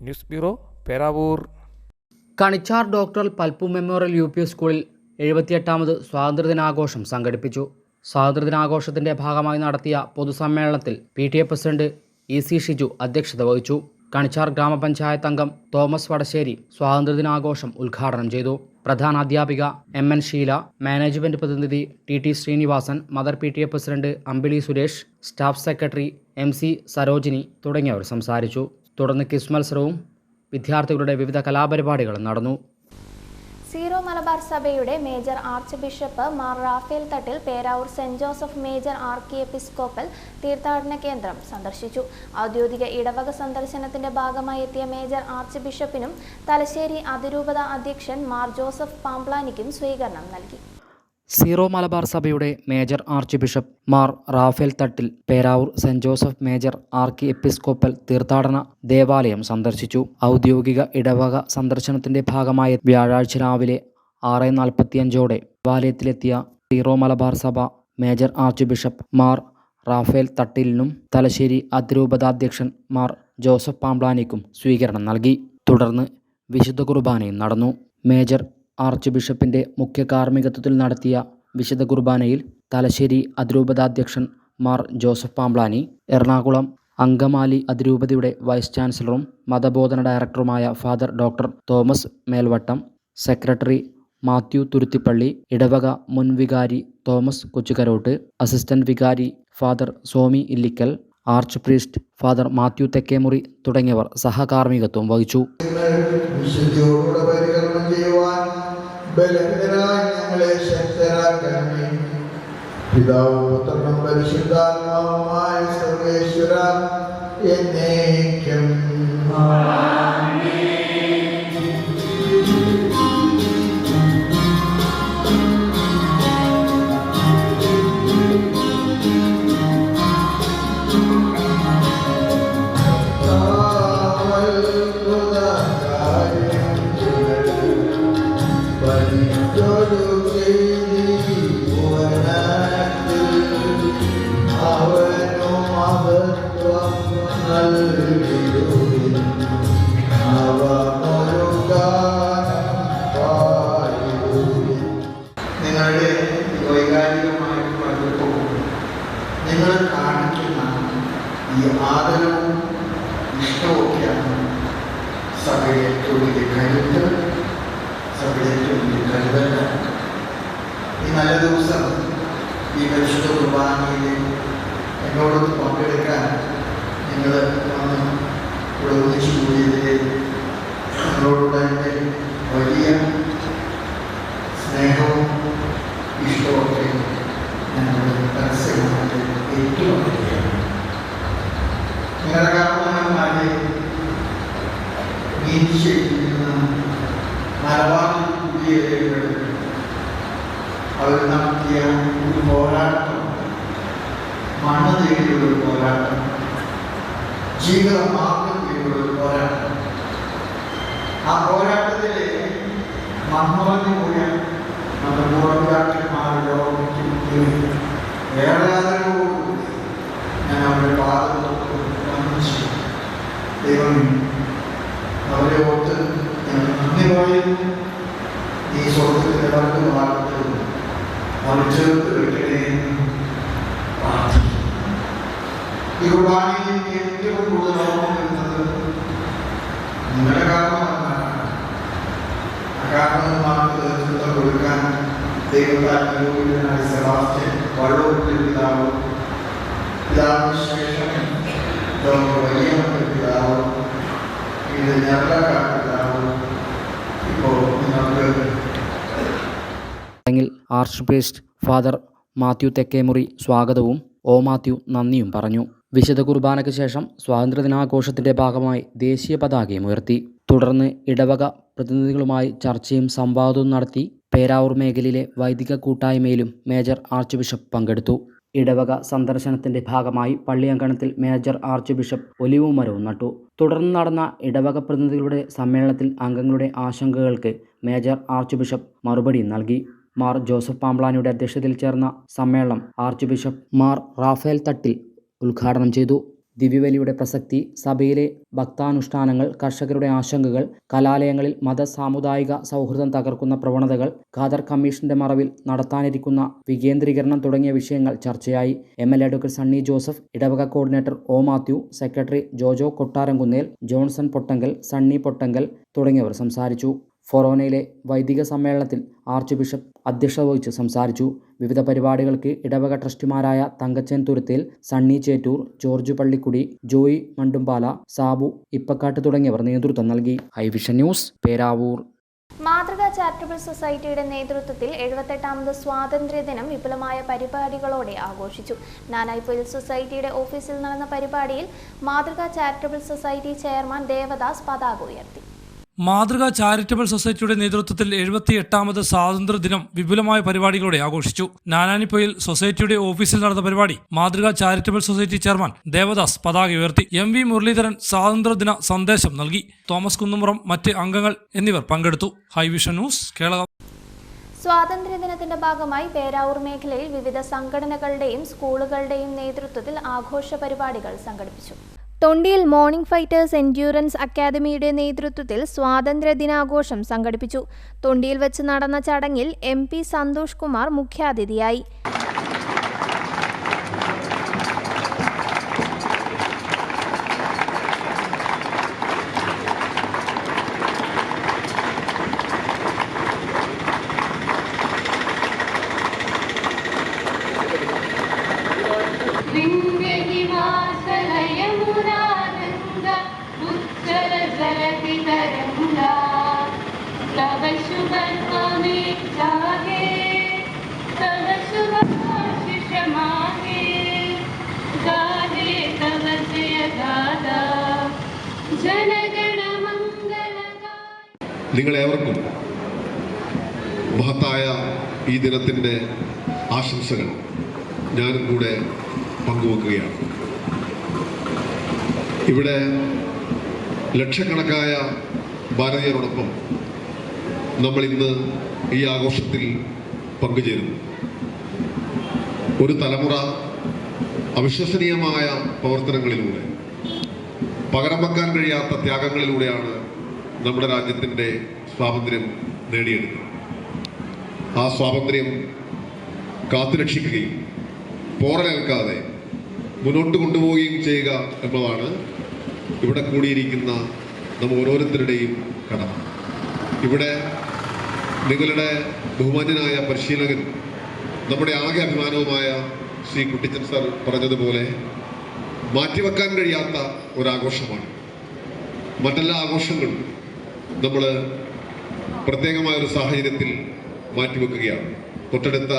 News bureau, Peravoor. Kanichar doctor Palpu memorial UP സ്കൂളിൽ 78ാമത് സ്വാതന്ത്ര്യദിനാഘോഷം സംഘടിപ്പിച്ചു. സ്വാതന്ത്ര്യദിനാഘോഷത്തിന്റെ ഭാഗമായി നടത്തിയ പൊതുസമ്മേളനത്തിൽ PTA പ്രസിഡന്റ് EC ഷിജു അധ്യക്ഷത വഹിച്ചു. കണിച്ചാർ ഗ്രാമപഞ്ചായത്ത് അംഗം തോമസ് വടശ്ശേരി സ്വാതന്ത്ര്യദിനാഘോഷം ഉദ്ഘാടനം ചെയ്തു. പ്രധാന അധ്യാപിക MN ഷീല, മാനേജ്മെന്റ് പ്രതിനിധി TT Sreenivasan, mother PTA president Ambili Suresh, staff secretary MC Sarojini തുടങ്ങിയവർ സംസാരിച്ചു. തുടർന്ന് ക്വിസ് മത്സരവും വിദ്യാർത്ഥികളുടെ വിവിധ കലാപരിപാടികളും നടന്നു. സീറോ മലബാർ സഭയുടെ major archbishop Mar Rafale Thattil Peravoor saint Joseph major archiepiscopal തീർത്ഥാടന കേന്ദ്രം സന്ദർശിച്ചു. ഔദ്യോഗിക ഇടവക സന്ദർശനത്തിന്റെ ഭാഗമായി എത്തിയ മേജർ ആർച്ച് ബിഷപ്പിനും തലശ്ശേരി അതിരൂപത അധ്യക്ഷൻ മാർ ജോസഫ് പാംപ്ലാനിക്കും സ്വീകരണം നൽകി. സീറോ മലബാർ സഭയുടെ major archbishop Mar Rafale Thattil Peravoor saint Joseph major archiepiscopal തീർത്ഥാടന ദേവാലയം സന്ദർശിച്ചു. ഔദ്യോഗിക ഇടവക സന്ദർശനത്തിന്റെ ഭാഗമായി വ്യാഴാഴ്ച രാവിലെ 6:45 ദേവാലയത്തിലെത്തിയ സീറോ മലബാർ സഭ major archbishop Mar Raphael തട്ടിലിനും തലശ്ശേരി അതിരൂപതാധ്യക്ഷൻ മാർ ജോസഫ് പാംപ്ലാനിക്കും സ്വീകരണം നൽകി. തുടർന്ന് വിശുദ്ധ കുർബാനയും നടന്നു. മേജർ ആർച്ച് ബിഷപ്പിന്റെ മുഖ്യ കാർമ്മികത്വത്തിൽ നടത്തിയ വിശുദ്ധ കുർബാനയിൽ തലശ്ശേരി അതിരൂപതാധ്യക്ഷൻ മാർ ജോസഫ് പാംപ്ലാനി, എറണാകുളം അങ്കമാലി അതിരൂപതയുടെ വൈസ് ചാൻസലറും മതബോധന ഡയറക്ടറുമായ father doctor Thomas Melvattam, secretary Mathew Thuruthippally, ഇടവക മുൻ വികാരി തോമസ് കൊച്ചുകരോട്ട്, അസിസ്റ്റന്റ് വികാരി father Somy Illikkal, arch priest father Mathew Thekkemuri തുടങ്ങിയവർ സഹകാർമ്മികത്വം വഹിച്ചു. ഞങ്ങളെ ശക്തരാക്കണമേ. പിതാവും പുത്രനും പരിശുദ്ധാത്മാവുമായ സർവേശ്വര എന്നേക്കും. നിങ്ങളുടെ വൈകാരികമായ പഠിപ്പവും നിങ്ങൾ കാണിക്കുന്ന ഈ ആദരവും ഇഷ്ടമൊക്കെയാണ് സഭയെ വലിയ കരുത്ത്, സഭയെ വലിയ കരുതലാണ്. ഈ നല്ല ദിവസം ഈ പരിശുദ്ധ കുർബാനയിൽ എന്നോടൊന്ന് പങ്കെടുക്കാൻ നിങ്ങൾ ഇവിടെ ഒന്നിച്ചു കൂടിയതിൽ നിങ്ങളോടുള്ള എൻ്റെ വലിയ സ്നേഹവും ഇഷ്ടമൊക്കെ ഞങ്ങൾ പരസ്യമായിട്ട് ഏറ്റുപറയുകയാണ്. നിങ്ങളുടെ കാരണവന്മാരെ നീതിശയിൽ നിന്ന് മലബാറിൽ കുടിയേറിയവർ അവർ നടത്തിയ ഒരു പോരാട്ടം, മണ്ണ് തേടിയുള്ള ഒരു പോരാട്ടം, ജീവിത മാർഗം തേടിയുള്ള ഒരു പോരാട്ടം. ആ പോരാട്ടത്തിലെ മണ്ണുറഞ്ഞു പോയ നമ്മുടെ പൂർവ്വപിതാക്കന്മാരുടെ ഓർമ്മയ്ക്ക് ഏറെ ആദരവോടുകൂടി ഞാൻ അവരുടെ പാദം വന്ദിച്ചു. ഈ സ്വർഗത്തിൻ്റെ ഇടക്ക് മാറ്റവും മറിച്ചെടുത്ത് വെക്കണേന്ന് പ്രാർത്ഥിക്കും. ഈ കുർബാനയിൽ ഏറ്റവും കൂടുതൽ ഓർമ്മ വരുന്നത് നിങ്ങളുടെ കാരണമാണ്. ആ കാരണന്മാർക്ക് നേതൃത്വം കൊടുക്കാൻ ദൈവത്താൽ നിയോഗിതനായ സെബാസ്റ്റ്യൻ വള്ളൂരിൻ്റെ പിതാവ്, പിതാവിന് ശേഷം ഡോക്ടർ വലിയമ്മയുടെ പിതാവ്, ഇത് ഞങ്ങളുടെ പിതാവ്. ഇപ്പോൾ നിങ്ങൾക്ക് ചടങ്ങിൽ arch priest father Mathew Thekkemuri സ്വാഗതവും ഒ മാത്യു നന്ദിയും പറഞ്ഞു. വിശുദ്ധ കുർബാനയ്ക്ക് ശേഷം സ്വാതന്ത്ര്യദിനാഘോഷത്തിൻ്റെ ഭാഗമായി ദേശീയ പതാകയും ഉയർത്തി. തുടർന്ന് ഇടവക പ്രതിനിധികളുമായി ചർച്ചയും സംവാദവും നടത്തി. പേരാവൂർ മേഖലയിലെ വൈദിക കൂട്ടായ്മയിലും മേജർ ആർച്ച് ബിഷപ്പ് പങ്കെടുത്തു. ഇടവക സന്ദർശനത്തിന്റെ ഭാഗമായി പള്ളിയങ്കണത്തിൽ മേജർ ആർച്ച് ബിഷപ്പ് ഒലിവ് മരവും നട്ടു. തുടർന്ന് നടന്ന ഇടവക പ്രതിനിധികളുടെ സമ്മേളനത്തിൽ അംഗങ്ങളുടെ ആശങ്കകൾക്ക് മേജർ ആർച്ച് ബിഷപ്പ് മറുപടിയും നൽകി. മാർ ജോസഫ് പാംബ്ലാനിയുടെ അധ്യക്ഷതയിൽ ചേർന്ന സമ്മേളനം ആർച്ച് ബിഷപ്പ് മാർ റാഫേൽ തട്ടിൽ ഉദ്ഘാടനം ചെയ്തു. ദിവ്യബലിയുടെ പ്രസക്തി, സഭയിലെ ഭക്താനുഷ്ഠാനങ്ങൾ, കർഷകരുടെ ആശങ്കകൾ, കലാലയങ്ങളിൽ സാമുദായിക സൗഹൃദം തകർക്കുന്ന പ്രവണതകൾ, ഖാദർ കമ്മീഷന്റെ മറവിൽ നടത്താനിരിക്കുന്ന വികേന്ദ്രീകരണം തുടങ്ങിയ വിഷയങ്ങൾ ചർച്ചയായി. MLA അഡ്വക്കേറ്റ് സണ്ണി ജോസഫ്, ഇടവക coordinator O Mathew, secretary Jojo Kottaramkunnel, Johnson Pottankal, Sunny Pottankal തുടങ്ങിയവർ സംസാരിച്ചു. ഫൊറോനയിലെ വൈദിക സമ്മേളനത്തിൽ ആർച്ച് ബിഷപ്പ് അധ്യക്ഷത വഹിച്ച് സംസാരിച്ചു. വിവിധ പരിപാടികൾക്ക് ഇടവക ട്രസ്റ്റിമാരായ തങ്കച്ചൻ തുരുത്തേൽ, സണ്ണി ചേറ്റൂർ, ജോർജ് പള്ളിക്കുടി, ജോയി മണ്ടുംപാല, സാബു ഇപ്പക്കാട്ട് തുടങ്ങിയവർ നേതൃത്വം നൽകി. ഹൈവിഷൻ ന്യൂസ്, പേരാവൂർ. മാതൃക ചാരിറ്റബിൾ സൊസൈറ്റിയുടെ നേതൃത്വത്തിൽ 78ാമത് സ്വാതന്ത്ര്യദിനം വിപുലമായ പരിപാടികളോടെ ആഘോഷിച്ചു. നാനായിപ്പൊയിൽ സൊസൈറ്റിയുടെ ഓഫീസിൽ നടന്ന പരിപാടിയിൽ മാതൃക ചാരിറ്റബിൾ സൊസൈറ്റി ചെയർമാൻ ദേവദാസ് പതാക ഉയർത്തി. മാതൃക ചാരിറ്റബിൾ സൊസൈറ്റിയുടെ നേതൃത്വത്തിൽ 78ാമത് സ്വാതന്ത്ര്യ ദിനം വിപുലമായ പരിപാടികളോടെ ആഘോഷിച്ചു. നാനാനിപ്പൊയിൽ സൊസൈറ്റിയുടെ ഓഫീസിൽ നടന്ന പരിപാടി മാതൃക ചാരിറ്റബിൾ സൊസൈറ്റി ചെയർമാൻ ദേവദാസ് പതാക ഉയർത്തി. MV മുരളീധരൻ സ്വാതന്ത്ര്യദിന സന്ദേശം നൽകി. തോമസ് കുന്നുംപുറം, മറ്റ് അംഗങ്ങൾ എന്നിവർ പങ്കെടുത്തു. Highvision news, Keralam. സ്വാതന്ത്ര്യദിനത്തിന്റെ ഭാഗമായി പേരാവൂർ മേഖലയിൽ വിവിധ സംഘടനകളുടെയും സ്കൂളുകളുടെയും നേതൃത്വത്തിൽ ആഘോഷ പരിപാടികൾ സംഘടിപ്പിച്ചു. തൊണ്ടിയിൽ മോർണിംഗ് ഫൈറ്റേഴ്സ് എൻഡ്യൂറൻസ് അക്കാദമിയുടെ നേതൃത്വത്തിൽ സ്വാതന്ത്ര്യ ദിനാഘോഷം സംഘടിപ്പിച്ചു. തൊണ്ടിയിൽ വെച്ച് നടന്ന ചടങ്ങിൽ MP സന്തോഷ് കുമാർ മുഖ്യാതിഥിയായി. നിങ്ങളേവർക്കും മഹത്തായ ഈ ദിനത്തിൻ്റെ ആശംസകൾ ഞാനും കൂടെ പങ്കുവെക്കുകയാണ്. ഇവിടെ ലക്ഷക്കണക്കായ ഭാരതീയരോടൊപ്പം നമ്മൾ ഇന്ന് ഈ ആഘോഷത്തിൽ പങ്കുചേരുന്നു. ഒരു തലമുറ അവിശ്വസനീയമായ പ്രവർത്തനങ്ങളിലൂടെ, പകരം വെക്കാൻ കഴിയാത്ത ത്യാഗങ്ങളിലൂടെയാണ് നമ്മുടെ രാജ്യത്തിൻ്റെ സ്വാതന്ത്ര്യം നേടിയെടുത്തത്. ആ സ്വാതന്ത്ര്യം കാത്തുരക്ഷിക്കുകയും പോറലേൽക്കാതെ മുന്നോട്ട് കൊണ്ടുപോവുകയും ചെയ്യുക എന്നതാണ് ഇവിടെ കൂടിയിരിക്കുന്ന നമ്മൾ ഓരോരുത്തരുടെയും കടമ. ഇവിടെ നിങ്ങളുടെ ബഹുമാന്യനായ പരിശീലകൻ, നമ്മുടെ ആകെ അഭിമാനവുമായ ശ്രീ കുട്ടിച്ചൻ സർ പറഞ്ഞതുപോലെ മാറ്റിവെക്കാൻ കഴിയാത്ത ഒരാഘോഷമാണ്. മറ്റെല്ലാ ആഘോഷങ്ങളും നമ്മൾ പ്രത്യേകമായൊരു സാഹചര്യത്തിൽ മാറ്റിവെക്കുകയാണ്. തൊട്ടടുത്ത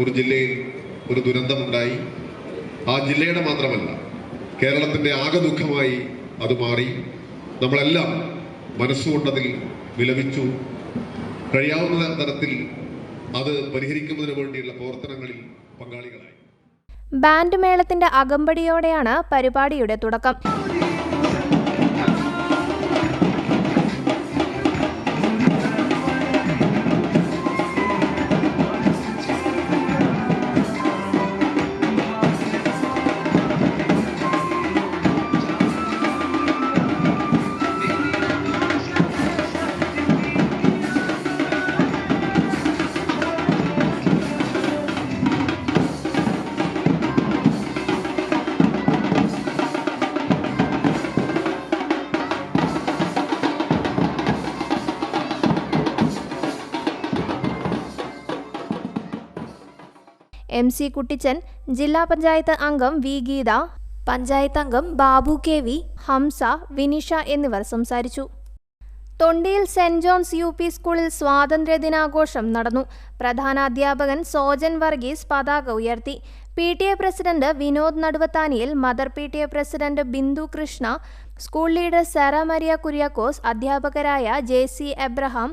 ഒരു ജില്ലയിൽ ഒരു ദുരന്തമുണ്ടായി. ആ ജില്ലയുടെ മാത്രമല്ല, കേരളത്തിൻ്റെ ആകെ ദുഃഖമായി അത് മാറി. നമ്മളെല്ലാം മനസ്സുകൊണ്ടതിൽ വിലപിച്ചു. കഴിയാവുന്ന തരത്തിൽ അത് പരിഹരിക്കുന്നതിന് വേണ്ടിയുള്ള പ്രവർത്തനങ്ങളിൽ പങ്കാളികളായി. ബാൻഡ് മേളത്തിന്റെ അകമ്പടിയോടെയാണ് പരിപാടിയുടെ തുടക്കം. MC കുട്ടിച്ചൻ, ജില്ലാ പഞ്ചായത്ത് അംഗം വി ഗീത, പഞ്ചായത്ത് അംഗം ബാബു KV, ഹംസ, വിനിഷ എന്നിവർ സംസാരിച്ചു. തൊണ്ടിയിൽ സെന്റ് ജോൺസ് UP സ്കൂളിൽ സ്വാതന്ത്ര്യദിനാഘോഷം നടന്നു. പ്രധാനാധ്യാപകൻ സോജൻ വർഗീസ് പതാക ഉയർത്തി. PTA president Vinod Naduvathaniyil, mother PTA president Bindu Krishna, school leader Sara Maria Kuriakose, അധ്യാപകരായ JC എബ്രഹാം,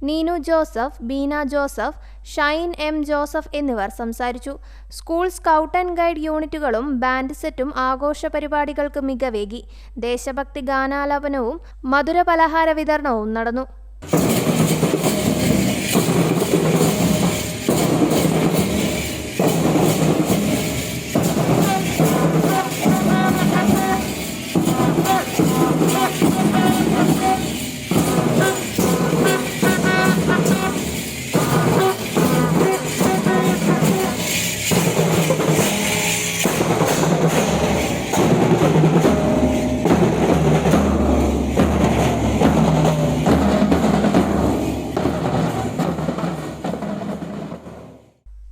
നീനു ജോസഫ്, ബീന ജോസഫ്, ഷൈൻ M ജോസഫ് എന്നിവർ സംസാരിച്ചു. സ്കൂൾ സ്കൗട്ട് ആൻഡ് ഗൈഡ് യൂണിറ്റുകളും ബാൻഡ് സെറ്റും ആഘോഷ പരിപാടികൾക്ക് മികവേകി. ദേശഭക്തി ഗാനാലാപനവും മധുര പലഹാര വിതരണവും നടന്നു.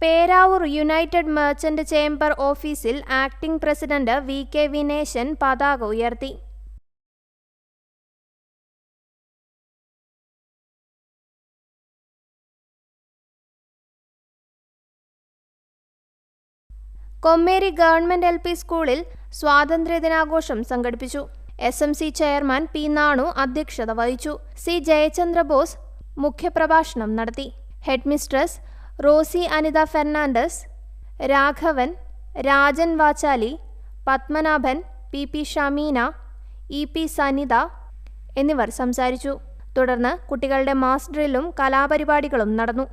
പേരാവൂർ യുണൈറ്റഡ് മെർച്ചന്റ് ചേംബർ ഓഫീസിൽ ആക്ടിംഗ് പ്രസിഡന്റ് VK വിനേശൻ പതാക ഉയർത്തി. കൊമ്മേരി ഗവൺമെന്റ് LP സ്കൂളിൽ സ്വാതന്ത്ര്യദിനാഘോഷം സംഘടിപ്പിച്ചു. SMC ചെയർമാൻ P നാണു അധ്യക്ഷത വഹിച്ചു. C ജയചന്ദ്രബോസ് മുഖ്യപ്രഭാഷണം നടത്തി. Headmistress Rosy Anitha Fernandez, Raghavan, Rajan Vachali, Padmanabhan, PP Shameena, EP Sanitha എന്നിവർ സംസാരിച്ചു. തുടർന്ന് കുട്ടികളുടെ മാസ് ഡ്രില്ലും കലാപരിപാടികളും നടന്നു.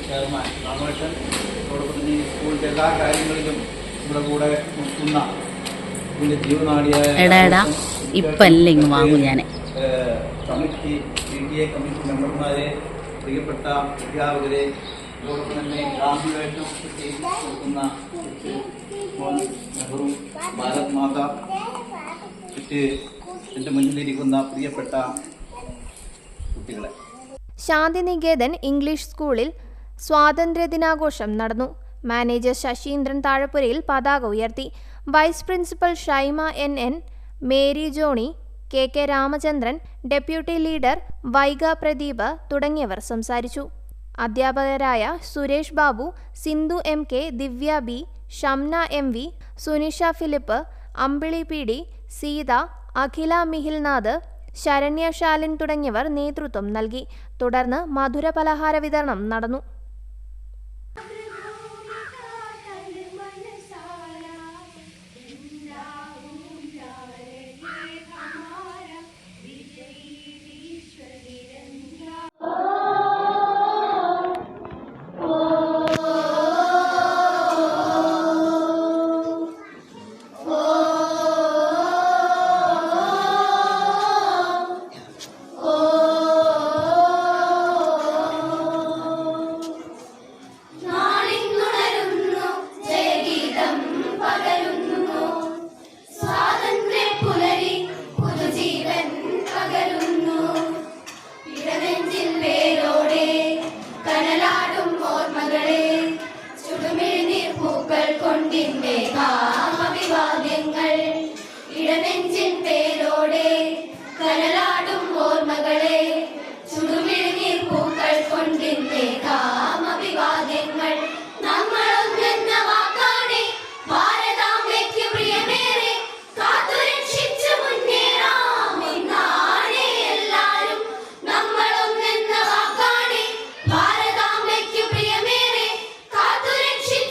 ചെയർമാൻ രാമകൃഷ്ണൻ, അതോടൊപ്പം തന്നെ ഈ സ്കൂളിൻ്റെ എല്ലാ കാര്യങ്ങളിലും നമ്മുടെ കൂടെ നിൽക്കുന്ന ഇതിൻ്റെ ജീവനാടിയായ കമ്മിറ്റി PTA കമ്മിറ്റി മെമ്പർമാരെ, പ്രിയപ്പെട്ട അധ്യാപകരെ, അതോടൊപ്പം തന്നെ ഗാന്ധിവേഷം നിൽക്കുന്ന നെഹ്റു, ഭാരത് മാത, എൻ്റെ മുന്നിലിരിക്കുന്ന പ്രിയപ്പെട്ട കുട്ടികളെ. ശാന്തിനികേതൻ ഇംഗ്ലീഷ് സ്കൂളിൽ സ്വാതന്ത്ര്യദിനാഘോഷം നടന്നു. മാനേജർ ശശീന്ദ്രൻ താഴപ്പുരയിൽ പതാക ഉയർത്തി. Vice principal Shaima NN, Mary Johny, KK Ramachandran, deputy leader Vaiga Pradeep തുടങ്ങിയവർ സംസാരിച്ചു. അധ്യാപകരായ Suresh Babu, Sindhu MK, Divya B, Shamna MV, Sunisha Philip, Ambili PD, Seetha, Akhila Mihilnath, Saranya Shalin തുടങ്ങിയവർ നേതൃത്വം നൽകി. തുടർന്ന് മധുര പലഹാര വിതരണം നടന്നു. ഭാരതാംബയ്ക്കു പ്രിയമേറെ കാത്തുരക്ഷിച്ചു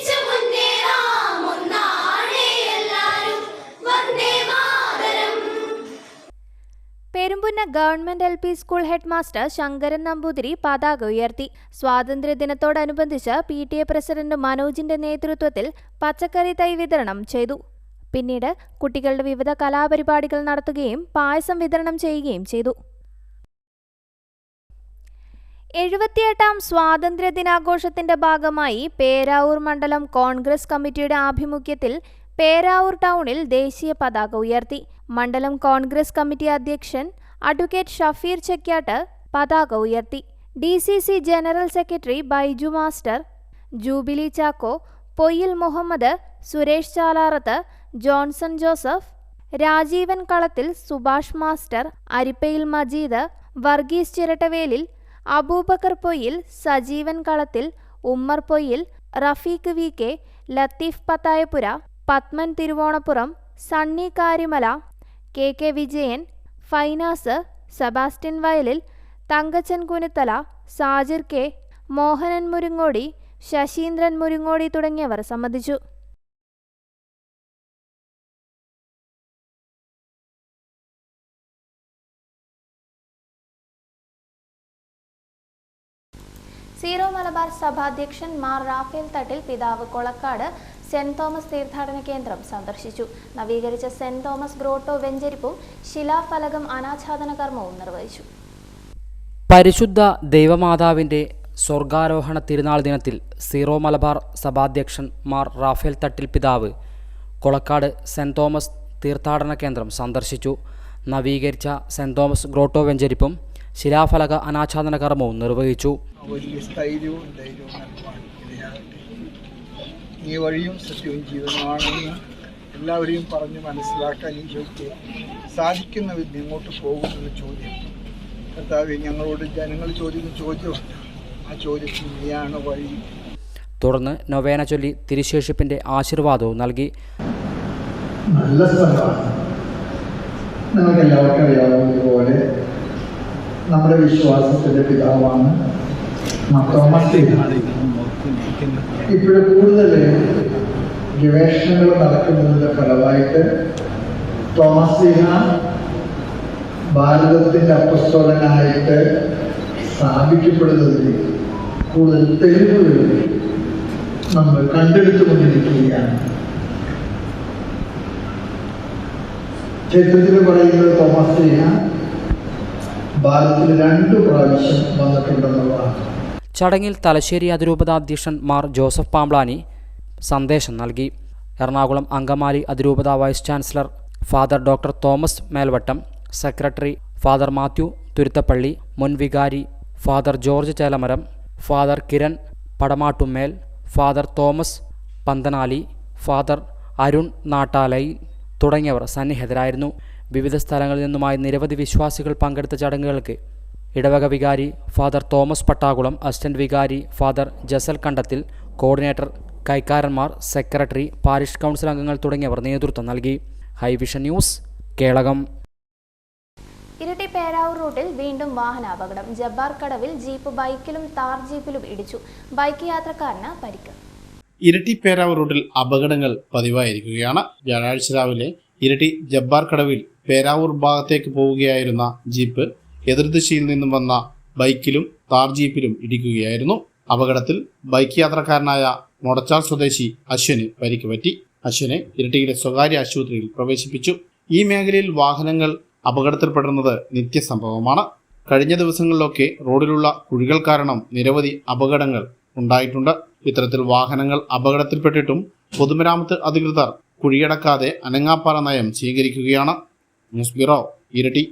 government LP school headmaster Sankaran Namboothiri പതാക ഉയർത്തി. സ്വാതന്ത്ര്യദിനത്തോടനുബന്ധിച്ച് PTA പ്രസിഡന്റ് മനോജിന്റെ നേതൃത്വത്തിൽ പച്ചക്കറി തൈ വിതരണം ചെയ്തു. പിന്നീട് കുട്ടികളുടെ വിവിധ കലാപരിപാടികൾ നടത്തുകയും പായസം വിതരണം ചെയ്യുകയും ചെയ്തു. 78ാം സ്വാതന്ത്ര്യദിനാഘോഷത്തിന്റെ ഭാഗമായി പേരാവൂർ മണ്ഡലം കോൺഗ്രസ് കമ്മിറ്റിയുടെ ആഭിമുഖ്യത്തിൽ പേരാവൂർ ടൗണിൽ ദേശീയ പതാക ഉയർത്തി. മണ്ഡലം കോൺഗ്രസ് കമ്മിറ്റി അധ്യക്ഷൻ അഡ്വക്കേറ്റ് ഷഫീർ ചെക്യാട്ട് പതാക ഉയർത്തി. DCC general secretary Baiju master, Jubilee Chacko, Poyyil Muhammad, Suresh Chalarath, Johnson Joseph, Rajeevan Kalathil, Subhash master, Arippayil Majeed, Varghese Chirattavelil, Abubakar Poyyil, Sajeevan Kalathil, Ummer Poyyil, Rafeeq VK, Latheef Pathayapura, Padman Thiruvonappuram, Sunny Karimala, KK Vijayan, Finas, Sebastian Vayalil, Thankachan കുനുത്തല, Sajir K, Mohanan Muringodi, Saseendran Muringodi തുടങ്ങിയവർ സംബന്ധിച്ചു. സീറോ മലബാർ സഭാധ്യക്ഷൻ മാർ റാഫേൽ തട്ടിൽ പിതാവ് കൊളക്കാട് സെന്റ് തോമസ് തീർത്ഥാടന കേന്ദ്രം സന്ദർശിച്ചു. നവീകരിച്ച സെന്റ് തോമസ് ഗ്രോട്ടോ വെഞ്ചരിപ്പും ശിലാഫലകം അനാച്ഛാദന കർമ്മവും നിർവഹിച്ചു. പരിശുദ്ധ ദൈവമാതാവിൻ്റെ സ്വർഗാരോഹണ തിരുനാൾ ദിനത്തിൽ സീറോ മലബാർ സഭാധ്യക്ഷൻ മാർ റാഫേൽ തട്ടിൽ പിതാവ് കൊളക്കാട് സെന്റ് തോമസ് തീർത്ഥാടന കേന്ദ്രം സന്ദർശിച്ചു. നവീകരിച്ച സെന്റ് തോമസ് ഗ്രോട്ടോ വെഞ്ചരിപ്പും ശിലാഫലക അനാച്ഛാദന കർമ്മവും നിർവഹിച്ചു. വലിയ സ്ഥൈര്യവും ധൈര്യവും നൽകുവാൻ ഇടയാകട്ടെ. ഈ വഴിയും സത്യവും ജീവനുമാണെന്ന് എല്ലാവരെയും പറഞ്ഞ് മനസ്സിലാക്കാൻ ഈശോയ്ക്ക് സാധിക്കുന്ന വിധം എങ്ങോട്ട് പോകുമെന്നുള്ള ചോദ്യം കർത്താവേ ഞങ്ങളോട് ജനങ്ങൾ ചോദിക്കുന്ന ചോദ്യമുണ്ട്. ആ ചോദ്യത്തിന് നീയാണ് വഴി. തുടർന്ന് നൊവേന ചൊല്ലി തിരുശേഷിപ്പിൻ്റെ ആശീർവാദവും നൽകി. നല്ല സ്ഥലമാണ്. നമുക്ക് എല്ലാവർക്കും അറിയാവുന്നതുപോലെ നമ്മുടെ വിശ്വാസത്തിൻ്റെ പിതാവാണ് തോമസ് ലീഹ. ഇപ്പോഴും കൂടുതൽ ഗവേഷണങ്ങൾ നടക്കുന്നതിൻ്റെ ഫലമായിട്ട് തോമസ് ലീഹ ഭാരതത്തിൻ്റെ അപ്പസ്തോലനായിട്ട് സ്ഥാപിക്കപ്പെടുന്നതിൽ കൂടുതൽ തെളിവുകൾ നമ്മൾ കണ്ടെടുത്തുകൊണ്ടിരിക്കുകയാണ്. ചരിത്രത്തിൽ പറയുന്നത് തോമസ് ലീഹ ഭാരതത്തിൽ 2 പ്രാവശ്യം വന്നിട്ടുണ്ടെന്നുള്ളതാണ്. ചടങ്ങിൽ തലശ്ശേരി അതിരൂപതാധ്യക്ഷൻ മാർ ജോസഫ് പാംബ്ലാനി സന്ദേശം നൽകി. എറണാകുളം അങ്കമാലി അതിരൂപത vice chancellor father doctor Thomas Melvattam, secretary father Mathew Thuruthappally, മുൻ വികാരി father George Chelamaram, father Kiran Padamattumel, father Thomas Panthanali, father Arun Nattalai തുടങ്ങിയവർ സന്നിഹിതരായിരുന്നു. വിവിധ സ്ഥലങ്ങളിൽ നിന്നുമായി നിരവധി വിശ്വാസികൾ പങ്കെടുത്ത ചടങ്ങുകൾക്ക് ഇടവക വികാരി ഫാദർ തോമസ് പട്ടാകുളം, അസിസ്റ്റന്റ് വികാരി ഫാദർ ജസൽ കണ്ടത്തിൽ, കോർഡിനേറ്റർ കൈക്കാരന്മാർ, സെക്രട്ടറി, പാരിഷ് കൗൺസിൽ അംഗങ്ങൾ തുടങ്ങിയവർ നേതൃത്വം നൽകി. ഹൈവിഷൻ ന്യൂസ്, കേളകം. ഇരട്ടി പേരാവൂർ റൂട്ടിൽ വീണ്ടും വാഹനാപകടം. ജബ്ബാർ കടവിൽ ജീപ്പ് ബൈക്കിലും താർ ജീപ്പിലും ഇടിച്ചു. ബൈക്ക് യാത്രക്കാരന് പരിക്ക്. ഇരട്ടി പേരാവൂർ റൂട്ടിൽ അപകടങ്ങൾ പതിവായിരിക്കുകയാണ്. വ്യാഴാഴ്ച രാവിലെ ഇരട്ടി ജബ്ബാർ കടവിൽ പേരാവൂർ ഭാഗത്തേക്ക് പോവുകയായിരുന്ന ജീപ്പ് എതിർദിശയിൽ നിന്നും വന്ന ബൈക്കിലും താർ ജീപ്പിലും ഇടിക്കുകയായിരുന്നു. അപകടത്തിൽ ബൈക്ക് യാത്രക്കാരനായ മൊടച്ചാൽ സ്വദേശി അശ്വന് പരിക്ക് പറ്റി. അശ്വനെ ഇരട്ടിയിലെ സ്വകാര്യ ആശുപത്രിയിൽ പ്രവേശിപ്പിച്ചു. ഈ മേഖലയിൽ വാഹനങ്ങൾ അപകടത്തിൽപ്പെടുന്നത് നിത്യസംഭവമാണ്. കഴിഞ്ഞ ദിവസങ്ങളിലൊക്കെ റോഡിലുള്ള കുഴികൾ കാരണം നിരവധി അപകടങ്ങൾ ഉണ്ടായിട്ടുണ്ട്. ഇത്തരത്തിൽ വാഹനങ്ങൾ അപകടത്തിൽപ്പെട്ടിട്ടും പൊതുമരാമത്ത് അധികൃതർ കുഴിയടക്കാതെ അനങ്ങാപ്പാറ നയം സ്വീകരിക്കുകയാണ്. ന്യൂസ് ബ്യൂറോ, ഇരട്ടി.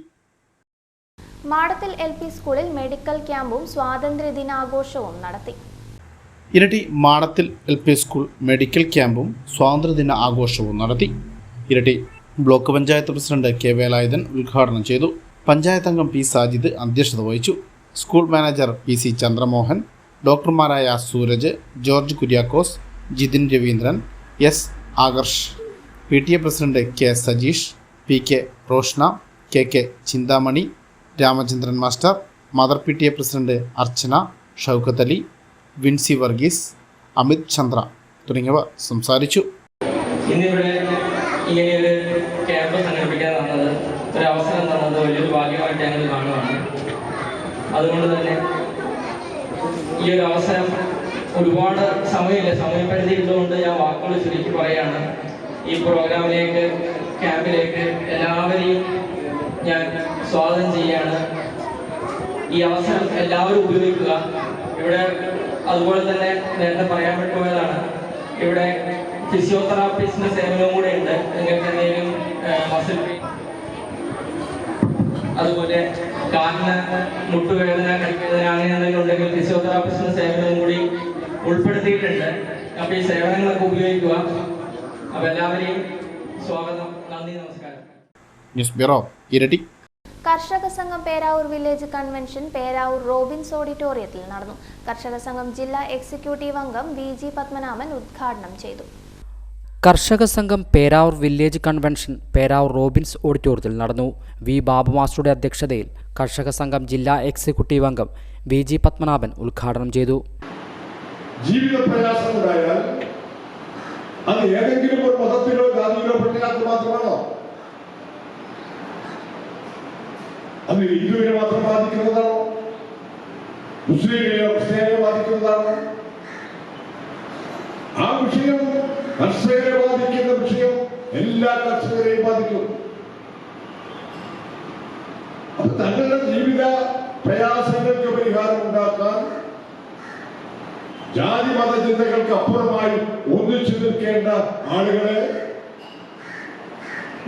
മാടത്തിൽ LP സ്കൂളിൽ മെഡിക്കൽ ക്യാമ്പും സ്വാതന്ത്ര്യദിനാഘോഷവും നടത്തി. ഇരട്ടി മാടത്തിൽ LP സ്കൂൾ മെഡിക്കൽ ക്യാമ്പും സ്വാതന്ത്ര്യദിന ആഘോഷവും നടത്തി. Iritty block panchayat president K Velayudhan ഉദ്ഘാടനം ചെയ്തു. പഞ്ചായത്ത് അംഗം P സാജിദ് അധ്യക്ഷത വഹിച്ചു. സ്കൂൾ മാനേജർ PC ചന്ദ്രമോഹൻ, ഡോക്ടർമാരായ Sooraj, George Kuriakose, Jithin Raveendran, S Akarsh, PTA president K Sajeesh, PK Roshna, KK Chinthamani, Ramachandran master, mother PTA president Archana, Shoukath Ali, Vincy Varghese, Amith Chandra തുടങ്ങിയവർ സംസാരിച്ചു. ഇന്നിവിടെ ഇങ്ങനെയൊരു ക്യാമ്പ് സംഘടിപ്പിക്കാൻ തന്നത്, ഒരു അവസരം തന്നത് വലിയൊരു ഭാഗ്യമായിട്ട് ഞങ്ങൾ കാണുകയാണ്. അതുകൊണ്ട് തന്നെ ഈ ഒരു അവസരം ഒരുപാട് സമയപരിധി ഉള്ളതുകൊണ്ട് ഞാൻ വാക്കുകൾ ചുരുക്കി പറയാണ്. ഈ പ്രോഗ്രാമിലേക്ക് ക്യാമ്പിലേക്ക് എല്ലാവരെയും ഞാൻ സ്വാഗതം ചെയ്യാണ്. ഈ അവസരം എല്ലാവരും ഉപയോഗിക്കുക. ഇവിടെ അതുപോലെ തന്നെ നേരത്തെ പറയാൻ പറ്റുന്നതാണ്, ഇവിടെ ഫിസിയോതെറാപ്പിസ്റ്റിന്റെ സേവനവും കൂടെ ഉണ്ട്. നിങ്ങൾക്ക് എന്തെങ്കിലും മസിൽ പെയിൻ, അതുപോലെ കാലിന് മുട്ടുവേദന, കൈവേദന അങ്ങനെ എന്തെങ്കിലും ഉണ്ടെങ്കിൽ ഫിസിയോതെറാപ്പിസ്റ്റിന്റെ സേവനവും കൂടി ഉൾപ്പെടുത്തിയിട്ടുണ്ട്. അപ്പോൾ ഈ സേവനങ്ങളൊക്കെ ഉപയോഗിക്കുക. അപ്പോൾ എല്ലാവരെയും സ്വാഗതം. നന്ദി, നമസ്കാരം. News bureau, Iritty. കർഷക സംഘം Peravoor village convention Peravoor Robins ഓഡിറ്റോറിയത്തിൽ നടന്നു. കർഷക സംഘം ജില്ലാ എക്സിക്യൂട്ടീവ് അംഗം VG പത്മനാഭൻ ഉദ്ഘാടനം ചെയ്തു. കർഷക സംഘം Peravoor village convention Peravoor Robins ഓഡിറ്റോറിയത്തിൽ നടന്നു. വി ബാബു മാസ്റ്ററുടെ അധ്യക്ഷതയിൽ കർഷക സംഘം ജില്ലാ എക്സിക്യൂട്ടീവ് അംഗം VG പത്മനാഭൻ ഉദ്ഘാടനം ചെയ്തു. ജീവിത പ്രയാസമുണ്ടായാൽ അത് ഏതെങ്കിലും ഒരു മതത്തിലോ ജാതിയിലോ പെട്ടയാൾക്ക് മാത്രമാണോ? അത് ഹിന്ദുവിനെ മാത്രം ബാധിക്കുന്നതാണോ? മുസ്ലിമിനെയോ ക്രിസ്ത്യാനിയെ ബാധിക്കുന്നതാണോ? ആ വിഷയം കർഷകരെ ബാധിക്കുന്ന വിഷയം എല്ലാ കർഷകരെയും ബാധിക്കും. അത് തങ്ങളുടെ ജീവിത പ്രയാസങ്ങൾക്ക് പരിഹാരം ഉണ്ടാക്കാൻ ജാതി മത ചിന്തകൾക്ക് അപ്പുറമായി ഒന്നിച്ചു നിൽക്കേണ്ട ആളുകളെ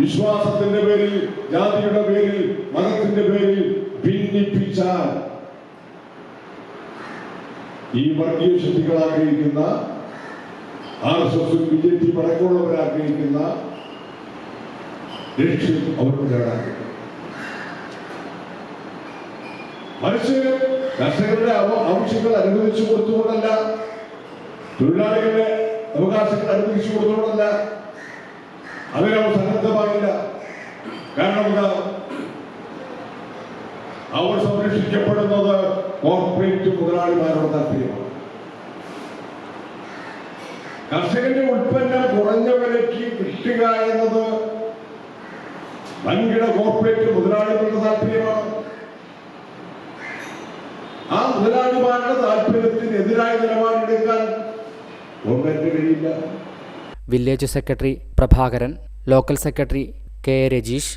വിശ്വാസത്തിന്റെ പേരിൽ, ജാതിയുടെ പേരിൽ, മതത്തിന്റെ പേരിൽ ഭിന്നിപ്പിച്ചാൽ ഈ വർഗീയ ശക്തികൾ ആഗ്രഹിക്കുന്ന, RSS BJP പടക്കമുള്ളവർ ആഗ്രഹിക്കുന്ന ലക്ഷ്യം അവർക്ക് നേടാൻ മറിച്ച് കർഷകരുടെ ആവശ്യങ്ങൾ അനുവദിച്ചു കൊടുത്തുകൊണ്ടല്ല, തൊഴിലാളികളുടെ അവകാശങ്ങൾ അനുവദിച്ചു കൊടുത്തുകൊണ്ടല്ല, അതിനവർ സന്നദ്ധമാകില്ല. കാരണം എന്താ? അവർ സംരക്ഷിക്കപ്പെടുന്നത് കോർപ്പറേറ്റ് മുതലാളിമാരുടെ താല്പര്യമാണ്. കർഷകന്റെ ഉൽപ്പന്നം കുറഞ്ഞ വിലയ്ക്ക് കിട്ടുക എന്നത് വൻകിട കോർപ്പറേറ്റ് മുതലാളികളുടെ താല്പര്യമാണ്. ആ മുതലാളിമാരുടെ താല്പര്യത്തിനെതിരായ നിലപാടെടുക്കാൻ ഗവൺമെന്റിന് കഴിയില്ല. Village secretary Prabhakaran, local secretary K. Rajeesh,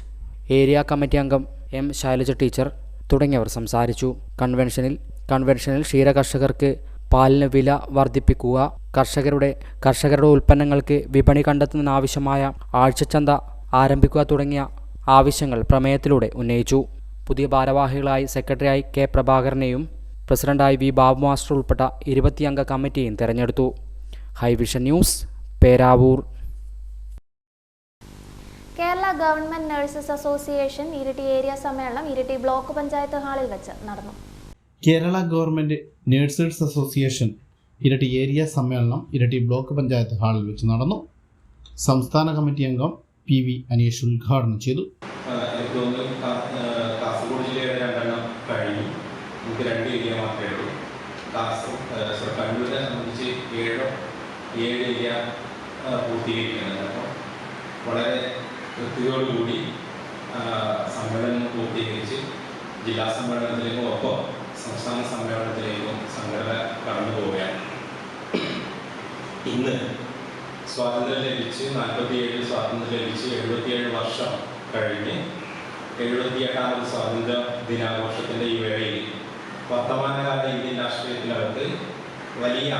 area committee അംഗം M. ശൈലജ ടീച്ചർ തുടങ്ങിയവർ സംസാരിച്ചു. കൺവെൻഷനിൽ ക്ഷീരകർഷകർക്ക് പാലിന് വില വർദ്ധിപ്പിക്കുക, കർഷകരുടെ ഉൽപ്പന്നങ്ങൾക്ക് വിപണി കണ്ടെത്തുന്നതിനാവശ്യമായ ആഴ്ചച്ചന്ത ആരംഭിക്കുക തുടങ്ങിയ ആവശ്യങ്ങൾ പ്രമേയത്തിലൂടെ ഉന്നയിച്ചു. പുതിയ ഭാരവാഹികളായി സെക്രട്ടറിയായി K. പ്രഭാകരനെയും പ്രസിഡന്റായി V. ബാബു മാസ്റ്റർ ഉൾപ്പെട്ട 20 അംഗ കമ്മിറ്റിയും തെരഞ്ഞെടുത്തു. Hi Vision news, Peravoor. Kerala government nurses association Iritty area സമ്മേളനം ഇരിട്ടി ബ്ലോക്ക് പഞ്ചായത്ത് ഹാളിൽ വെച്ച് നടന്നു. കേരള ഗവൺമെന്റ് നഴ്സസ് അസോസിയേഷൻ ഇരട്ടി ഏരിയ സമ്മേളനം ഇരട്ടി ബ്ലോക്ക് പഞ്ചായത്ത് ഹാളിൽ വെച്ച് നടന്നു. സംസ്ഥാന കമ്മിറ്റി അംഗം PV അനീഷ് ഉദ്ഘാടനം ചെയ്തു. കാസർഗോഡ് ജില്ലയുടെ 2 എണ്ണം കഴിഞ്ഞു. നമുക്ക് 2 ഏരിയ മാത്രമേ ഉള്ളൂ. കണ്ണൂരിനെ സംബന്ധിച്ച് 7 ഏരിയ പൂർത്തീകരിക്കുന്നുണ്ട്. അപ്പോൾ വളരെ കൃത്യതയോടുകൂടി സമ്മേളനം പൂർത്തീകരിച്ച് ജില്ലാ സമ്മേളനത്തിലേക്കും ഒപ്പം സംസ്ഥാന സമ്മേളനത്തിലേക്കും സംഘടന കടന്നു പോവുകയാണ്. ഇന്ന് സ്വാതന്ത്ര്യം ലഭിച്ച് 47 സ്വാതന്ത്ര്യം ലഭിച്ച് 77 വർഷം കഴിഞ്ഞ് 78ാമത് സ്വാതന്ത്ര്യ ദിനാഘോഷത്തിൻ്റെ ഈ വേളയിൽ വർത്തമാനകാല ഇന്ത്യൻ രാഷ്ട്രീയത്തിനകത്ത് വലിയ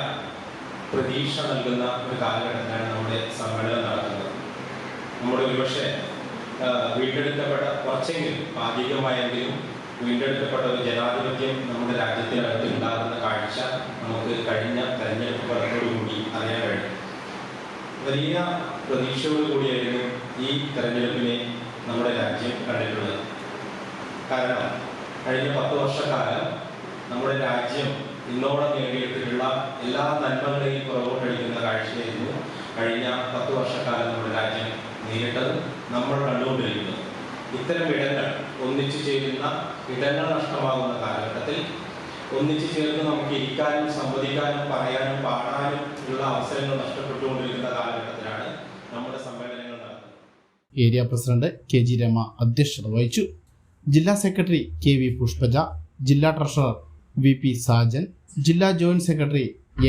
പ്രതീക്ഷ നൽകുന്ന ഒരു കാലഘട്ടത്തിലാണ് നമ്മുടെ സമ്മേളനം നടക്കുന്നത്. നമ്മുടെ ഒരുപക്ഷെ വീണ്ടെടുക്കപ്പെട്ട കുറച്ചെങ്കിലും ഭാഗികമായെങ്കിലും വീണ്ടെടുക്കപ്പെട്ട ഒരു ജനാധിപത്യം നമ്മുടെ രാജ്യത്തിനകത്ത് ഉണ്ടാകുന്ന കാഴ്ച നമുക്ക് കഴിഞ്ഞ തെരഞ്ഞെടുപ്പ് ഫലത്തോടുകൂടി അറിയാൻ കഴിയും. വലിയ പ്രതീക്ഷയോടുകൂടിയായിരുന്നു ഈ തെരഞ്ഞെടുപ്പിനെ നമ്മുടെ രാജ്യം കണ്ടിട്ടുള്ളത്. കാരണം കഴിഞ്ഞ 10 വർഷക്കാലം നമ്മുടെ രാജ്യം ഇന്നോളം നേടിയെടുത്തിട്ടുള്ള എല്ലാ നന്മകളെയും പുറകോട്ടടിക്കുന്ന കാഴ്ചയായിരുന്നു കഴിഞ്ഞ 10 വർഷക്കാലം നമ്മുടെ രാജ്യം നേരിട്ടത്, നമ്മൾ കണ്ടുകൊണ്ടിരിക്കുന്നത്. ഇത്തരം ഇടങ്ങൾ ഒന്നിച്ചു ചേരുന്ന ഇടങ്ങൾ നഷ്ടമാകുന്ന കാലഘട്ടത്തിൽ ഒന്നിച്ചു ചേർന്ന് നമുക്ക് ഇരിക്കാനും സംവദിക്കാനും പറയാനും പാടാനും ഉള്ള അവസരങ്ങൾ നഷ്ടപ്പെട്ടുകൊണ്ടിരിക്കുന്ന കാലഘട്ടത്തിലാണ് നമ്മുടെ സമ്മേളനങ്ങൾ നടക്കുന്നത്. ഏരിയ പ്രസിഡന്റ് KG രമ അധ്യക്ഷത വഹിച്ചു. ജില്ലാ സെക്രട്ടറി കെ വി പുഷ്പജ, ജില്ലാ ട്രഷറർ വി പി സാജൻ, ജില്ലാ ജോയിന്റ് സെക്രട്ടറി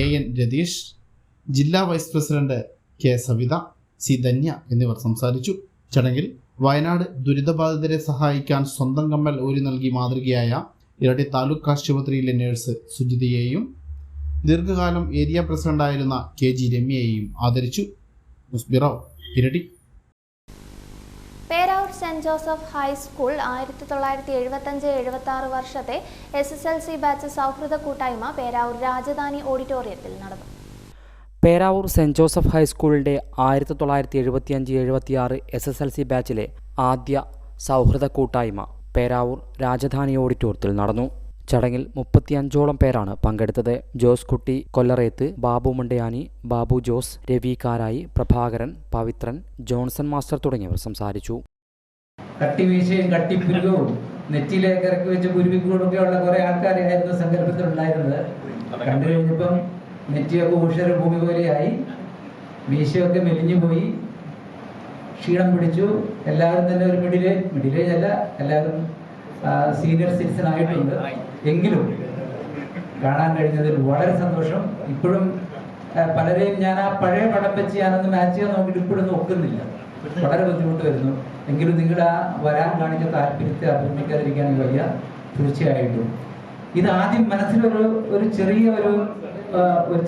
AN രതീഷ്, ജില്ലാ vice president K Savitha, C Dhanya എന്നിവർ സംസാരിച്ചു. ചടങ്ങിൽ വയനാട് ദുരിതബാധിതരെ സഹായിക്കാൻ സ്വന്തം കമ്മൽ ഊരി നൽകി മാതൃകയായ ഇരട്ടി താലൂക്ക് ആശുപത്രിയിലെ നഴ്സ് സുജിതയെയും ദീർഘകാലം ഏരിയ പ്രസിഡന്റായിരുന്ന KG രമ്യയെയും ആദരിച്ചു. ന്യൂസ് ബ്യൂറോ, ഇരട്ടി. പേരാവൂർ സെന്റ് ജോസഫ് ഹൈസ്കൂൾ 1975-76 വർഷത്തെ SSLC ബാച്ച് സൗഹൃദ കൂട്ടായ്മ പേരാവൂർ രാജധാനി ഓഡിറ്റോറിയത്തിൽ നടന്നു. പേരാവൂർ സെന്റ് ജോസഫ് ഹൈസ്കൂളിൻ്റെ 1975-76 SSLC ബാച്ചിലെ ആദ്യ സൗഹൃദ കൂട്ടായ്മ പേരാവൂർ രാജധാനി ഓഡിറ്റോറിയത്തിൽ നടന്നു. ചടങ്ങിൽ 35ഓളം പേരാണ് പങ്കെടുത്തത്. ജോസ് കുട്ടി കൊല്ലറേത്ത്, ബാബു മുണ്ടയാനി, ബാബു ജോസ്, രവി കാരായി, പ്രഭാകരൻ, പവിത്രൻ, ജോൺസൺ മാസ്റ്റർ തുടങ്ങിയവർ സംസാരിച്ചു. കട്ടിവീശയും കട്ടിപ്പുരുകവും നെറ്റിയിലേക്ക് ഇറക്കി വെച്ച് കുരുവിക്കൂടൊക്കെയുള്ള കുറെ ആൾക്കാരായിരുന്നു സങ്കല്പത്തിലുണ്ടായിരുന്നത്. കണ്ടു കഴിഞ്ഞപ്പം നെറ്റിയൊക്കെ ഊഷര ഭൂമി പോലെയായി, മീശയൊക്കെ മെലിഞ്ഞു പോയി, ക്ഷീണം പിടിച്ചു. എല്ലാവരും തന്നെ ഒരു മിഡിലേജ് അല്ല, എല്ലാവരും സീനിയർ സിറ്റിസൺ ആയിട്ടുണ്ട്. എങ്കിലും കാണാൻ കഴിഞ്ഞതിൽ വളരെ സന്തോഷം. ഇപ്പോഴും പലരെയും ഞാൻ ആ പഴയ പടം വെച്ച് ഞാനൊന്ന് മാച്ച് ചെയ്യാൻ നോക്കിയിട്ട് ഇപ്പോഴൊന്നും ഒക്കുന്നില്ല, വളരെ ബുദ്ധിമുട്ട് വരുന്നു. എങ്കിലും നിങ്ങളുടെ ആ വരാൻ കാണിച്ച താല്പര്യത്തെ അഭിനന്ദിക്കാതിരിക്കാൻ വയ്യ. തീർച്ചയായിട്ടും ഇത് ആദ്യം മനസ്സിലൊരു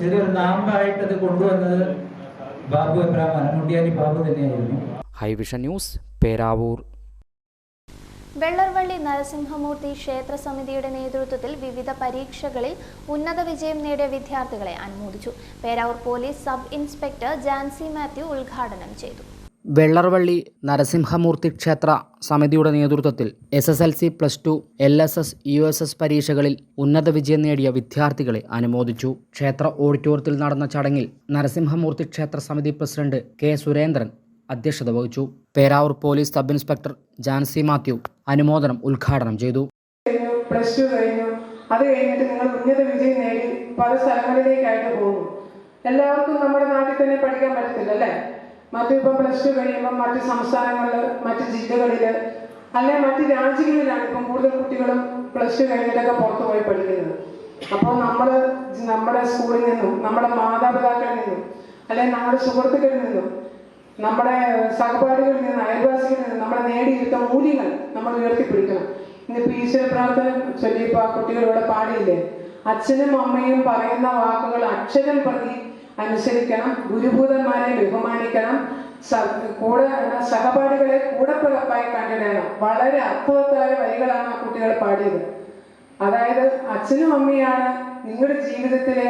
ചെറിയൊരു നാമ്പായിട്ടത് കൊണ്ടുവന്നത് ബാബു എബ്രഹാം മുണ്ടിയാനി ബാബു തന്നെയായിരുന്നു. ഹൈവിഷൻ ന്യൂസ്, പേരാവൂർ. വെള്ളർവള്ളി നരസിംഹമൂർത്തി ക്ഷേത്ര സമിതിയുടെ നേതൃത്വത്തിൽ വിവിധ പരീക്ഷകളിൽ ഉന്നത വിജയം നേടിയ വിദ്യാർത്ഥികളെ അനുമോദിച്ചു. Peravoor police sub inspector Jancy Mathew ഉദ്ഘാടനം ചെയ്തു. വെള്ളർവള്ളി നരസിംഹമൂർത്തി ക്ഷേത്ര സമിതിയുടെ നേതൃത്വത്തിൽ SSLC, +2, LSS, USS പരീക്ഷകളിൽ ഉന്നത വിജയം നേടിയ വിദ്യാർത്ഥികളെ അനുമോദിച്ചു. ക്ഷേത്ര ഓഡിറ്റോറിയത്തിൽ നടന്ന ചടങ്ങിൽ നരസിംഹമൂർത്തി ക്ഷേത്ര സമിതി പ്രസിഡന്റ് K. സുരേന്ദ്രൻ അധ്യക്ഷത വഹിച്ചു. Peravoor police sub inspector Jancy Mathew അനുമോദനം ഉദ്ഘാടനം ചെയ്തു. +2 കഴിഞ്ഞു, അത് കഴിഞ്ഞിട്ട് നിങ്ങൾ ഉന്നത വിജയം നേടി പല സ്ഥലങ്ങളിലേക്കായിട്ട് പോകുന്നു. എല്ലാവർക്കും നമ്മുടെ നാട്ടിൽ തന്നെ പഠിക്കാൻ പറ്റത്തില്ല അല്ലേ? മറ്റിപ്പം +2 കഴിയുമ്പം മറ്റ് സംസ്ഥാനങ്ങളിൽ, മറ്റ് ജില്ലകളിൽ, അല്ലെങ്കിൽ മറ്റ് രാജ്യങ്ങളിലാണ് ഇപ്പം കൂടുതൽ കുട്ടികളും +2 കഴിഞ്ഞിട്ടൊക്കെ പുറത്തു പോയി പഠിക്കുന്നത്. അപ്പോൾ നമ്മൾ നമ്മുടെ സ്കൂളിൽ നിന്നും, നമ്മുടെ മാതാപിതാക്കളിൽ നിന്നും, അല്ലെങ്കിൽ നമ്മുടെ സുഹൃത്തുക്കളിൽ നിന്നും, നമ്മുടെ സഹപാഠികളിൽ നിന്ന്, അയൽവാസികളിൽ നിന്ന് നമ്മൾ നേടിയെടുത്ത മൂല്യങ്ങൾ നമ്മൾ ഉയർത്തിപ്പിടിക്കണം. ഇന്നിപ്പോൾ ഈശ്വര പ്രാർത്ഥന ചൊല്ലിയപ്പോൾ ആ കുട്ടികളിവിടെ പാടിയില്ലേ, അച്ഛനും അമ്മയും പറയുന്ന വാക്കുകൾ അക്ഷരം പ്രതി അനുസരിക്കണം, ഗുരുഭൂതന്മാരെ ബഹുമാനിക്കണം, കൂടെ സഹപാഠികളെ കൂടപ്പിറപ്പായി കണ്ടിടണം. വളരെ അർത്ഥവത്തായ വരികളാണ് ആ കുട്ടികൾ പാടിയത്. അതായത് അച്ഛനും അമ്മയാണ് നിങ്ങളുടെ ജീവിതത്തിലെ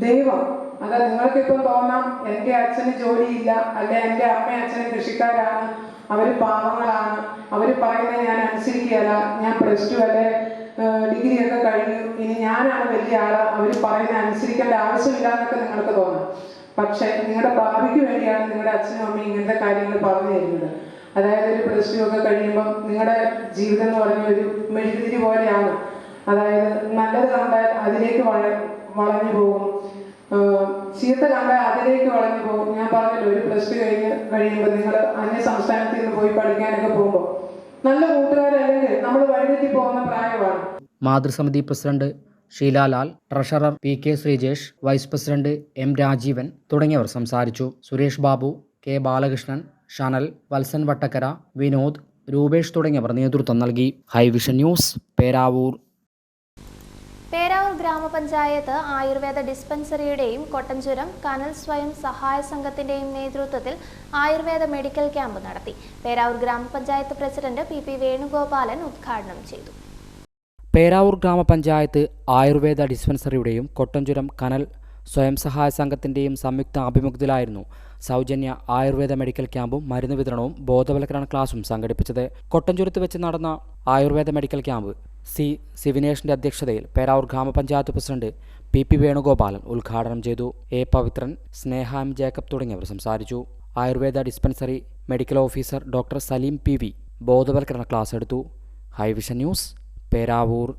ദൈവം. അത് നിങ്ങൾക്കിപ്പം തോന്നാം എൻ്റെ അച്ഛന് ജോലിയില്ല, അല്ലെ എൻ്റെ അമ്മയും അച്ഛനും കൃഷിക്കാരാണ്, അവർ പാവങ്ങളാണ്, അവർ പറയുന്നത് ഞാൻ അനുസരിക്കുകയല്ല, ഞാൻ +2 അല്ലെ ഡിഗ്രി ഒക്കെ കഴിഞ്ഞു, ഇനി ഞാനാണ് വലിയ ആള്, അവർ പറയുന്നത് അനുസരിക്കേണ്ട ആവശ്യമില്ല എന്നൊക്കെ നിങ്ങൾക്ക് തോന്നാം. പക്ഷെ നിങ്ങളുടെ ഭാവിക്ക് വേണ്ടിയാണ് നിങ്ങളുടെ അച്ഛനും അമ്മയും ഇങ്ങനത്തെ കാര്യങ്ങൾ പറഞ്ഞു തരുന്നത്. അതായത് ഒരു +2 ഒക്കെ കഴിയുമ്പം നിങ്ങളുടെ ജീവിതം എന്ന് പറഞ്ഞ ഒരു മെഴുകുതിരി പോലെയാണ്. അതായത് നല്ലത് കണ്ടാൽ അതിലേക്ക് വളഞ്ഞു പോകും, ചീത്ത കണ്ടാൽ അതിലേക്ക് വളഞ്ഞു പോകും. ഞാൻ പറഞ്ഞല്ലോ, ഒരു +2 കഴിയുമ്പോൾ നിങ്ങൾ അന്യ സംസ്ഥാനത്തിൽ നിന്ന് പോയി പഠിക്കാനൊക്കെ പോകുമ്പോൾ നല്ല കൂട്ടുകാരല്ലെങ്കിൽ നമ്മൾ വഴിതെറ്റി പോകുന്ന പ്രായമാണ്. മാതൃസമിതി president Sheelalal, treasurer PK Sreejesh, vice president M. Rajeevan തുടങ്ങിയവർ സംസാരിച്ചു. സുരേഷ് ബാബു, K. ബാലകൃഷ്ണൻ, ഷനൽ, വത്സൻ വട്ടക്കര, വിനോദ്, രൂപേഷ് തുടങ്ങിയവർ നേതൃത്വം നൽകി. ഹൈവിഷൻ ന്യൂസ്, പേരാവൂർ. പേരാവൂർ ഗ്രാമപഞ്ചായത്ത് ആയുർവേദ ഡിസ്പെൻസറിയുടെയും കൊട്ടഞ്ചുരം കനൽ സ്വയം സഹായ സംഘത്തിന്റെയും നേതൃത്വത്തിൽ ആയുർവേദ മെഡിക്കൽ ക്യാമ്പ് നടത്തി. പേരാവൂർ ഗ്രാമപഞ്ചായത്ത് പ്രസിഡന്റ് PP വേണുഗോപാലൻ ഉദ്ഘാടനം ചെയ്തു. പേരാവൂർ ഗ്രാമപഞ്ചായത്ത് ആയുർവേദ ഡിസ്പെൻസറിയുടെയും കൊട്ടഞ്ചുരം കനൽ സ്വയം സഹായ സംഘത്തിൻ്റെയും സംയുക്ത ആഭിമുഖ്യത്തിലായിരുന്നു സൗജന്യ ആയുർവേദ മെഡിക്കൽ ക്യാമ്പും മരുന്ന് വിതരണവും ബോധവൽക്കരണ ക്ലാസും സംഘടിപ്പിച്ചത്. കൊട്ടഞ്ചുരത്ത് വെച്ച് നടന്ന ആയുർവേദ മെഡിക്കൽ ക്യാമ്പ് സിവിനേഷിന്റെ അധ്യക്ഷതയിൽ പേരാവൂർ ഗ്രാമപഞ്ചായത്ത് പ്രസിഡന്റ് PP വേണുഗോപാലൻ ഉദ്ഘാടനം ചെയ്തു. A. Pavithran, Sneha M. Jacob തുടങ്ങിയവർ സംസാരിച്ചു. Ayurveda dispensary medical officer doctor Saleem PV ബോധവൽക്കരണ ക്ലാസ് എടുത്തു. High vision news, Peravoor.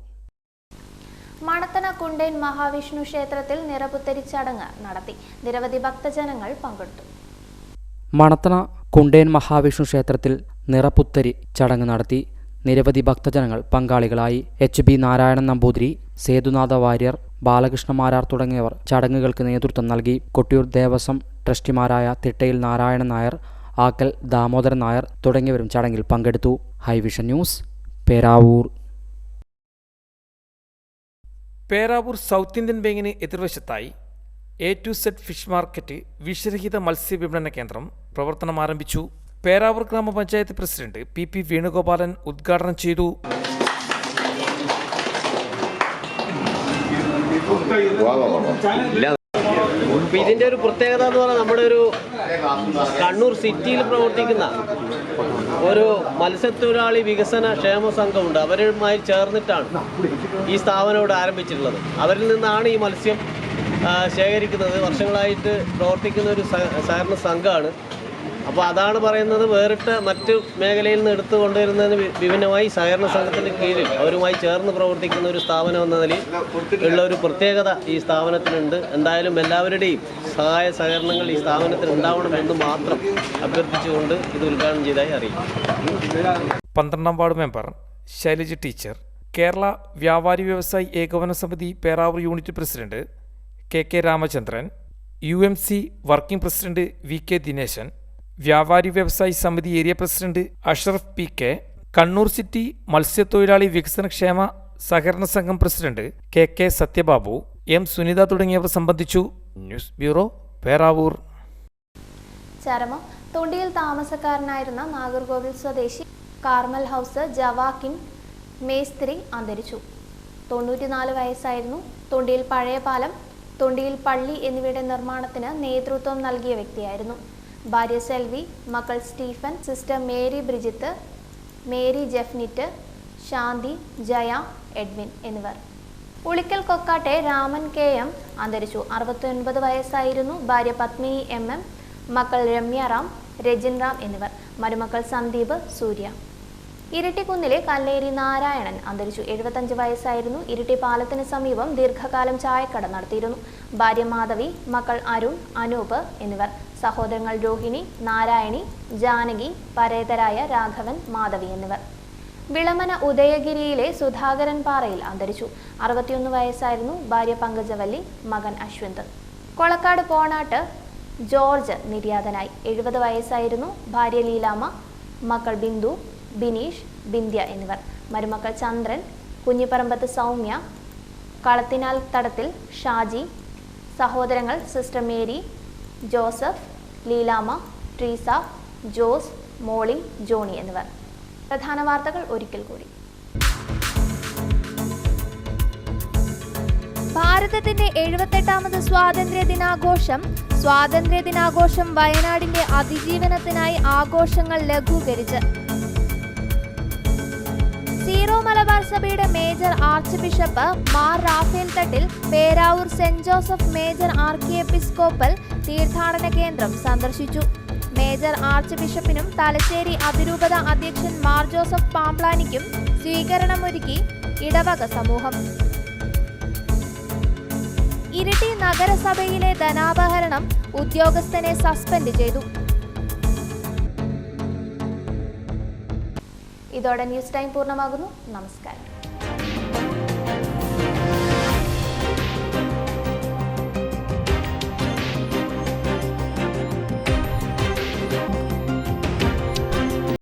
മണത്തണ കുണ്ടേൻ മഹാവിഷ്ണു ക്ഷേത്രത്തിൽ നിറപുത്തരി ചടങ്ങ് നടത്തി. നിരവധി ഭക്തജനങ്ങൾ പങ്കെടുത്തു. മണത്തണ കുണ്ടേൻ മഹാവിഷ്ണു ക്ഷേത്രത്തിൽ നിറപുത്തരി ചടങ്ങ് നടത്തി. നിരവധി ഭക്തജനങ്ങൾ പങ്കാളികളായി. HB നാരായണൻ നമ്പൂതിരി, സേതുനാഥ വാര്യർ, ബാലകൃഷ്ണ മാരാർ തുടങ്ങിയവർ ചടങ്ങുകൾക്ക് നേതൃത്വം നൽകി. കൊട്ടിയൂർ ദേവസ്വം ട്രസ്റ്റിമാരായ തിട്ടയിൽ നാരായണൻ നായർ, ആക്കൽ ദാമോദരൻ നായർ തുടങ്ങിയവരും ചടങ്ങിൽ പങ്കെടുത്തു. Highvision news, Peravoor. Peravoor south Indian ബാങ്കിന് എതിർവശത്തായി A to Z fish market വിഷരഹിത മത്സ്യ വിപണന കേന്ദ്രം പ്രവർത്തനം ആരംഭിച്ചു. പേരാവൂർ ഗ്രാമപഞ്ചായത്ത് പ്രസിഡന്റ് PP വേണുഗോപാലൻ ഉദ്ഘാടനം ചെയ്തു. ഇതിൻ്റെ ഒരു പ്രത്യേകത എന്ന് പറഞ്ഞാൽ നമ്മുടെ ഒരു കണ്ണൂർ സിറ്റിയിൽ പ്രവർത്തിക്കുന്ന ഒരു മത്സ്യത്തൊഴിലാളി വികസന ക്ഷേമ സംഘമുണ്ട്. അവരുമായി ചേർന്നിട്ടാണ് ഈ സ്ഥാപനം ഇവിടെ ആരംഭിച്ചിട്ടുള്ളത്. അവരിൽ നിന്നാണ് ഈ മത്സ്യം ശേഖരിക്കുന്നത്. വർഷങ്ങളായിട്ട് പ്രവർത്തിക്കുന്ന ഒരു സഹകരണ സംഘമാണ്. അപ്പോൾ അതാണ് പറയുന്നത്, വേറിട്ട് മറ്റു മേഖലയിൽ നിന്ന് എടുത്തു കൊണ്ടുവരുന്നതിന് വിഭിന്നമായി സഹകരണ സംഘത്തിൻ്റെ കീഴിൽ അവരുമായി ചേർന്ന് പ്രവർത്തിക്കുന്ന ഒരു സ്ഥാപനം എന്ന നിലയിൽ ഉള്ള ഒരു പ്രത്യേകത ഈ സ്ഥാപനത്തിനുണ്ട്. എന്തായാലും എല്ലാവരുടെയും സഹായ സഹകരണങ്ങൾ ഈ സ്ഥാപനത്തിന് ഉണ്ടാവണമെന്ന് മാത്രം അഭ്യർത്ഥിച്ചുകൊണ്ട് ഇത് ഉദ്ഘാടനം ചെയ്തതായി അറിയിക്കും. 12ാം ward member Shailaja teacher, Kerala വ്യാപാരി വ്യവസായി ഏകോപന സമിതി Peravoor unit president KK Ramachandran, UMC working president VK Dineshan, വ്യാപാരി വ്യവസായി സമിതി area president Ashraf PK, Kannur city മത്സ്യത്തൊഴിലാളി വികസനക്ഷേമ സഹകരണ സംഘം പ്രസിഡന്റ് KK സത്യബാബു, M സുനിത തുടങ്ങിയവർ സംബന്ധിച്ചു. News bureau, Peravoor. ചരമം. തൊണ്ടിയിൽ താമസക്കാരനായിരുന്ന നാഗർകോവിൽ സ്വദേശി കാർമൽ ഹൗസ് ജവാക്കിൻ മേസ്ത്രി അന്തരിച്ചു. 94 വയസ്സായിരുന്നു. തൊണ്ടിയിൽ പഴയ പാലം, തൊണ്ടിയിൽ പള്ളി എന്നിവയുടെ നിർമ്മാണത്തിന് നേതൃത്വം നൽകിയ വ്യക്തിയായിരുന്നു. ഭാര്യ സെൽവി, മക്കൾ സ്റ്റീഫൻ, സിസ്റ്റർ മേരി ബ്രിജിത്ത്, മേരി ജെഫ്നിറ്റ്, ശാന്തി, ജയ, എഡ്വിൻ എന്നിവർ. ഉളിക്കൽ കൊക്കാട്ടെ രാമൻ KM അന്തരിച്ചു. 69 വയസ്സായിരുന്നു. ഭാര്യ പത്മിനി MM, മക്കൾ രമ്യാറാം, രജിൻ റാം എന്നിവർ. മരുമക്കൾ സന്ദീപ്, സൂര്യ. ഇരിട്ടിക്കുന്നിലെ കല്ലേരി നാരായണൻ അന്തരിച്ചു. 75 വയസ്സായിരുന്നു. ഇരിട്ടി പാലത്തിന് സമീപം ദീർഘകാലം ചായക്കട നടത്തിയിരുന്നു. ഭാര്യ മാധവി, മക്കൾ അരുൺ, അനൂപ് എന്നിവർ. സഹോദരങ്ങൾ രോഹിണി, നാരായണി, ജാനകി, പരേതരായ രാഘവൻ, മാധവി എന്നിവർ. വിളമന ഉദയഗിരിയിലെ സുധാകരൻ പാറയിൽ അന്തരിച്ചു. 61 വയസ്സായിരുന്നു. ഭാര്യ പങ്കജവല്ലി, മകൻ അശ്വന്ത്. കൊളക്കാട് പോണാട്ട് ജോർജ് നിര്യാതനായി. 70 വയസ്സായിരുന്നു. ഭാര്യ ലീലാമ്മ, മക്കൾ ബിന്ദു, ബിനീഷ്, ബിന്ധ്യ എന്നിവർ. മരുമക്കൾ ചന്ദ്രൻ, കുഞ്ഞിപ്പറമ്പത്ത് സൗമ്യ, കളത്തിനാൽ തടത്തിൽ ഷാജി. സഹോദരങ്ങൾ സിസ്റ്റർ മേരി, ജോസഫ്, ലീലാമ്മ, ട്രീസ, ജോസ്, മോളി, ജോണി എന്നിവർ. പ്രധാന വാർത്തകൾ ഒരിക്കൽ കൂടി. ഭാരതത്തിന്റെ 78ാമത് സ്വാതന്ത്ര്യദിനാഘോഷം വയനാടിന്റെ അതിജീവനത്തിനായി ആഘോഷങ്ങൾ ലഘൂകരിച്ച്. സീറോ മലബാർ സഭയുടെ major archbishop Mar Rafale Thattil Peravoor saint Joseph major archiepiscopal തീർത്ഥാടന കേന്ദ്രം സന്ദർശിച്ചു. മേജർ ആർച്ച് ബിഷപ്പിനും തലശ്ശേരി അതിരൂപത അധ്യക്ഷൻ മാർ ജോസഫ് പാംപ്ലാനിക്കും സ്വീകരണമൊരുക്കി ഇടവക സമൂഹം. ഇരിട്ടി നഗരസഭയിലെ ധനാപഹരണം ഉദ്യോഗസ്ഥനെ സസ്പെൻഡ് ചെയ്തു. ഇതോടെ ന്യൂസ് ടൈം പൂർണ്ണമാകുന്നു. നമസ്കാരം.